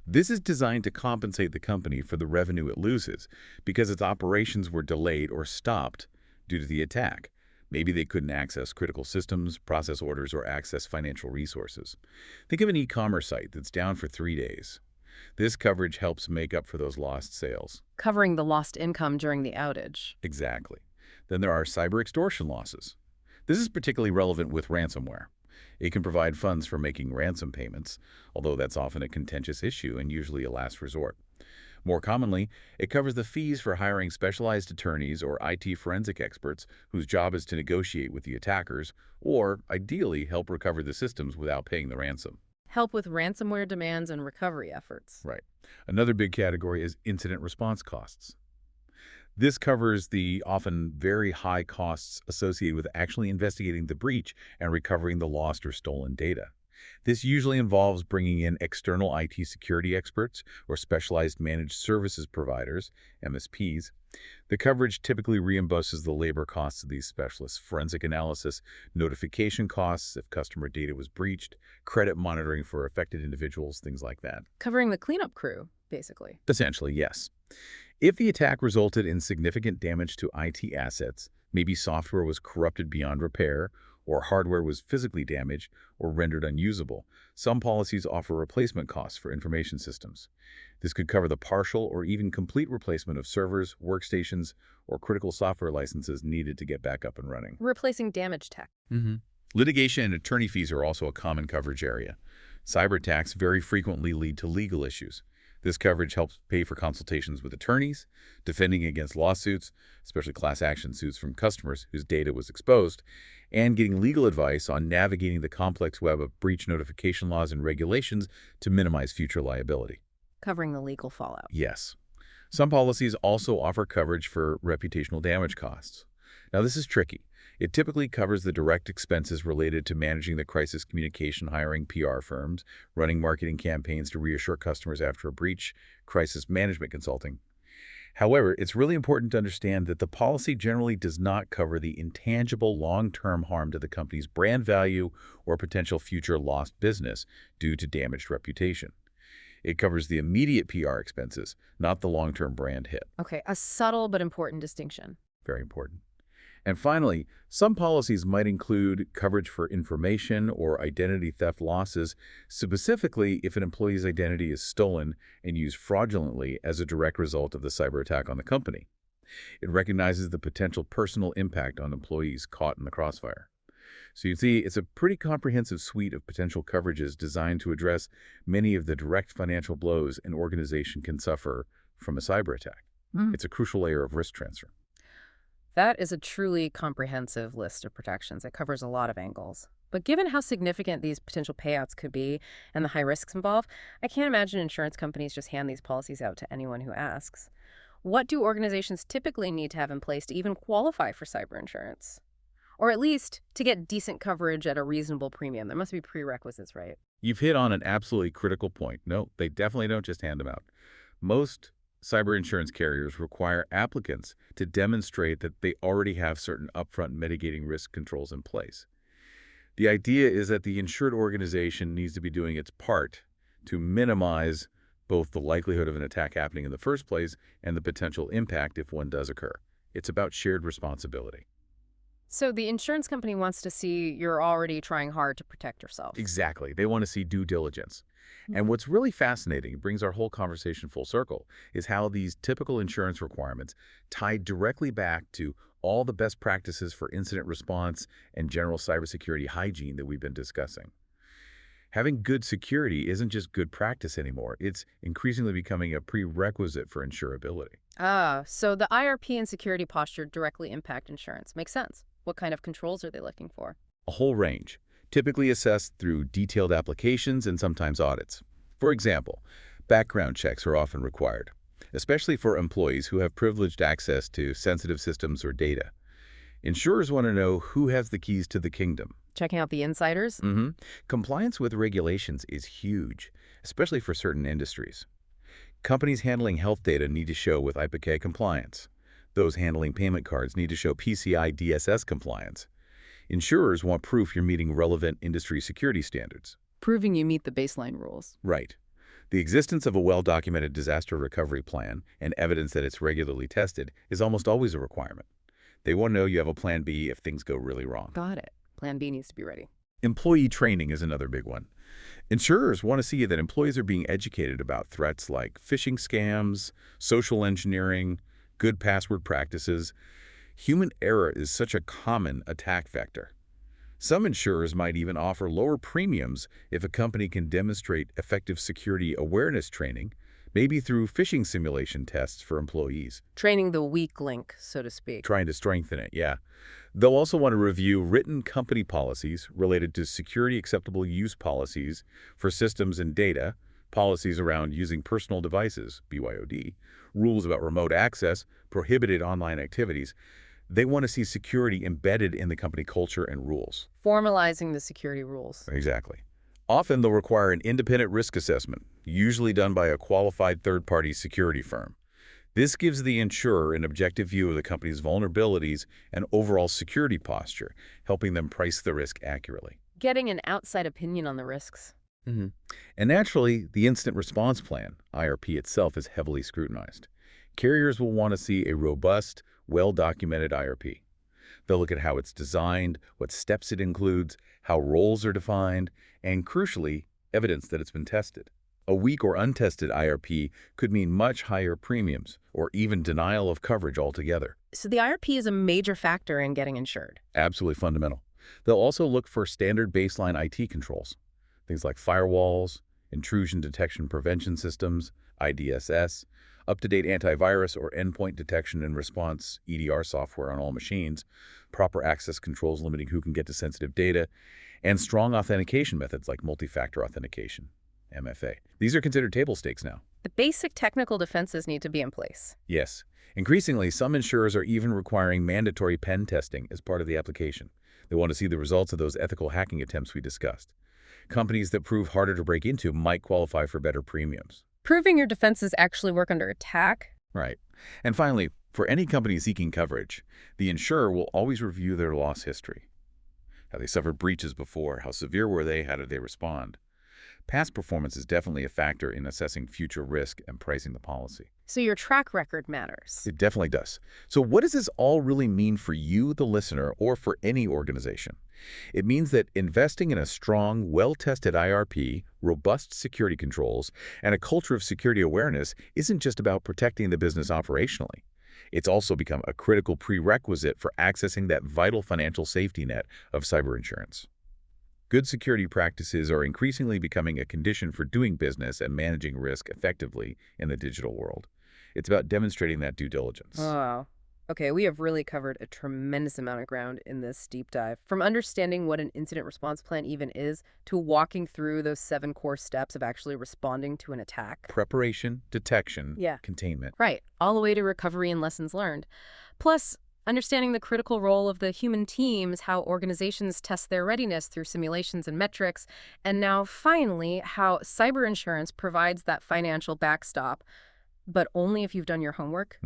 This is designed to compensate the company for the revenue it loses because its operations were delayed or stopped due to the attack. Maybe they couldn't access critical systems, process orders, or access financial resources. Think of an e-commerce site that's down for 3 days. This coverage helps make up for those lost sales. Covering the lost income during the outage. Exactly. Then there are cyber extortion losses. This is particularly relevant with ransomware. It can provide funds for making ransom payments, although that's often a contentious issue and usually a last resort. More commonly, it covers the fees for hiring specialized attorneys or IT forensic experts whose job is to negotiate with the attackers or, ideally, help recover the systems without paying the ransom. Help with ransomware demands and recovery efforts. Right. Another big category is incident response costs. This covers the often very high costs associated with actually investigating the breach and recovering the lost or stolen data. This usually involves bringing in external IT security experts or specialized managed services providers, MSPs. The coverage typically reimburses the labor costs of these specialists, forensic analysis, notification costs if customer data was breached, credit monitoring for affected individuals, things like that. Covering the cleanup crew, basically. Essentially, yes. If the attack resulted in significant damage to IT assets, maybe software was corrupted beyond repair, or hardware was physically damaged or rendered unusable, some policies offer replacement costs for information systems. This could cover the partial or even complete replacement of servers, workstations, or critical software licenses needed to get back up and running. Replacing damaged tech. Litigation and attorney fees are also a common coverage area. Cyber attacks very frequently lead to legal issues. This coverage helps pay for consultations with attorneys, defending against lawsuits, especially class action suits from customers whose data was exposed, and getting legal advice on navigating the complex web of breach notification laws and regulations to minimize future liability. Covering the legal fallout. Yes. Some policies also offer coverage for reputational damage costs. Now, this is tricky. It typically covers the direct expenses related to managing the crisis communication, hiring PR firms, running marketing campaigns to reassure customers after a breach, crisis management consulting. However, it's really important to understand that the policy generally does not cover the intangible long-term harm to the company's brand value or potential future lost business due to damaged reputation. It covers the immediate PR expenses, not the long-term brand hit. Okay, a subtle but important distinction. Very important. And finally, some policies might include coverage for information or identity theft losses, specifically if an employee's identity is stolen and used fraudulently as a direct result of the cyber attack on the company. It recognizes the potential personal impact on employees caught in the crossfire. So you see, it's a pretty comprehensive suite of potential coverages designed to address many of the direct financial blows an organization can suffer from a cyber attack. It's a crucial layer of risk transfer. That is a truly comprehensive list of protections. It covers a lot of angles. But given how significant these potential payouts could be and the high risks involved, I can't imagine insurance companies just hand these policies out to anyone who asks. What do organizations typically need to have in place to even qualify for cyber insurance? Or at least to get decent coverage at a reasonable premium? There must be prerequisites, right? You've hit on an absolutely critical point. No, they definitely don't just hand them out. Most cyber insurance carriers require applicants to demonstrate that they already have certain upfront mitigating risk controls in place. The idea is that the insured organization needs to be doing its part to minimize both the likelihood of an attack happening in the first place and the potential impact if one does occur. It's about shared responsibility. So the insurance company wants to see you're already trying hard to protect yourself. Exactly. They want to see due diligence. And what's really fascinating, brings our whole conversation full circle, is how these typical insurance requirements tie directly back to all the best practices for incident response and general cybersecurity hygiene that we've been discussing. Having good security isn't just good practice anymore. It's increasingly becoming a prerequisite for insurability. So the IRP and security posture directly impact insurance. Makes sense. What kind of controls are they looking for? A whole range, typically assessed through detailed applications and sometimes audits. For example, background checks are often required, especially for employees who have privileged access to sensitive systems or data. Insurers want to know who has the keys to the kingdom. Checking out the insiders? Compliance with regulations is huge, especially for certain industries. Companies handling health data need to show with IPK compliance. Those handling payment cards need to show PCI DSS compliance. Insurers want proof you're meeting relevant industry security standards. Proving you meet the baseline rules. Right. The existence of a well-documented disaster recovery plan and evidence that it's regularly tested is almost always a requirement. They want to know you have a plan B if things go really wrong. Got it. Plan B needs to be ready. Employee training is another big one. Insurers want to see that employees are being educated about threats like phishing scams, social engineering, good password practices. Human error is such a common attack vector. Some insurers might even offer lower premiums if a company can demonstrate effective security awareness training, maybe through phishing simulation tests for employees. Training the weak link, so to speak. Trying to strengthen it, yeah. They'll also want to review written company policies related to security acceptable use policies for systems and data, policies around using personal devices, BYOD, rules about remote access, prohibited online activities. They want to see security embedded in the company culture and rules. Formalizing the security rules. Exactly. Often they'll require an independent risk assessment, usually done by a qualified third-party security firm. This gives the insurer an objective view of the company's vulnerabilities and overall security posture, helping them price the risk accurately. Getting an outside opinion on the risks. hmm And naturally, the incident response plan, IRP itself, is heavily scrutinized. Carriers will want to see a robust, well-documented IRP. They'll look at how it's designed, what steps it includes, how roles are defined, and crucially, evidence that it's been tested. A weak or untested IRP could mean much higher premiums or even denial of coverage altogether. So the IRP is a major factor in getting insured. Absolutely fundamental. They'll also look for standard baseline IT controls, things like firewalls, intrusion detection prevention systems, IDSS, up-to-date antivirus or endpoint detection and response EDR software on all machines, proper access controls limiting who can get to sensitive data, and strong authentication methods like multi-factor authentication, MFA. These are considered table stakes now. The basic technical defenses need to be in place. Yes. Increasingly, some insurers are even requiring mandatory pen testing as part of the application. They want to see the results of those ethical hacking attempts we discussed. Companies that prove harder to break into might qualify for better premiums. Proving your defenses actually work under attack. Right. And finally, for any company seeking coverage, the insurer will always review their loss history. Have they suffered breaches before? How severe were they? How did they respond? Past performance is definitely a factor in assessing future risk and pricing the policy. So your track record matters. It definitely does. So what does this all really mean for you, the listener, or for any organization? It means that investing in a strong, well-tested IRP, robust security controls, and a culture of security awareness isn't just about protecting the business operationally. It's also become a critical prerequisite for accessing that vital financial safety net of cyber insurance. Good security practices are increasingly becoming a condition for doing business and managing risk effectively in the digital world. It's about demonstrating that due diligence. Wow. Okay, we have really covered a tremendous amount of ground in this deep dive. From understanding what an incident response plan even is, to walking through those 7 core steps of actually responding to an attack. Preparation, detection, containment. Right, all the way to recovery and lessons learned. Plus, understanding the critical role of the human teams, how organizations test their readiness through simulations and metrics, and now finally, how cyber insurance provides that financial backstop, but only if you've done your homework.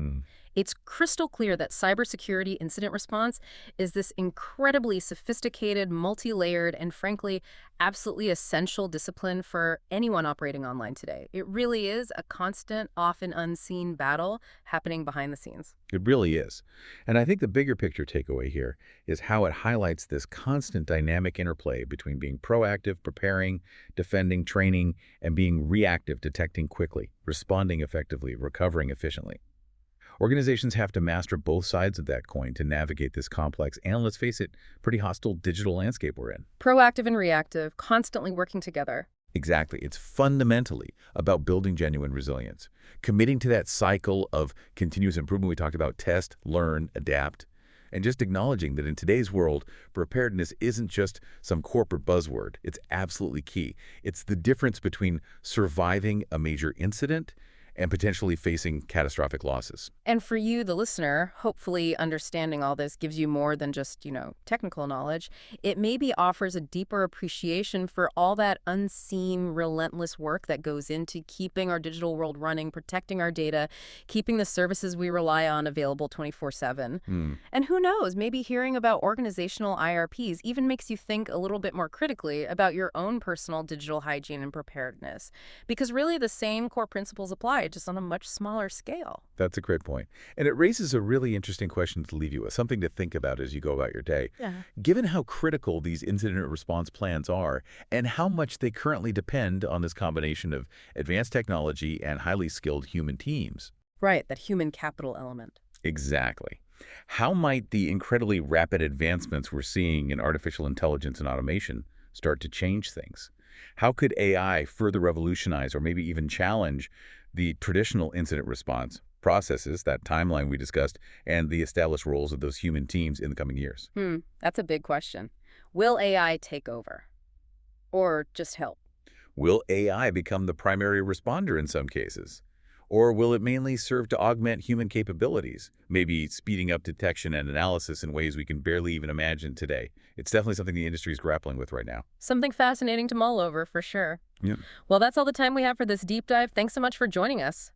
It's crystal clear that cybersecurity incident response is this incredibly sophisticated, multi-layered, and frankly, absolutely essential discipline for anyone operating online today. It really is a constant, often unseen battle happening behind the scenes. It really is. And I think the bigger picture takeaway here is how it highlights this constant dynamic interplay between being proactive, preparing, defending, training, and being reactive, detecting quickly, responding effectively, recovering efficiently. Organizations have to master both sides of that coin to navigate this complex and, let's face it, pretty hostile digital landscape we're in. Proactive and reactive, constantly working together. Exactly. It's fundamentally about building genuine resilience, committing to that cycle of continuous improvement we talked about, test, learn, adapt, and just acknowledging that in today's world, preparedness isn't just some corporate buzzword. It's absolutely key. It's the difference between surviving a major incident and potentially facing catastrophic losses. And for you, the listener, hopefully understanding all this gives you more than just, technical knowledge. It maybe offers a deeper appreciation for all that unseen, relentless work that goes into keeping our digital world running, protecting our data, keeping the services we rely on available 24/7. And who knows, maybe hearing about organizational IRPs even makes you think a little bit more critically about your own personal digital hygiene and preparedness. Because really the same core principles apply, just on a much smaller scale. That's a great point. And it raises a really interesting question to leave you with, something to think about as you go about your day. Given how critical these incident response plans are and how much they currently depend on this combination of advanced technology and highly skilled human teams. Right, that human capital element. Exactly. How might the incredibly rapid advancements we're seeing in artificial intelligence and automation start to change things? How could AI further revolutionize or maybe even challenge the traditional incident response processes, that timeline we discussed, and the established roles of those human teams in the coming years? That's a big question. Will AI take over? Or just help? Will AI become the primary responder in some cases? Or will it mainly serve to augment human capabilities, maybe speeding up detection and analysis in ways we can barely even imagine today? It's definitely something the industry is grappling with right now. Something fascinating to mull over, for sure. Yeah. Well, that's all the time we have for this deep dive. Thanks so much for joining us.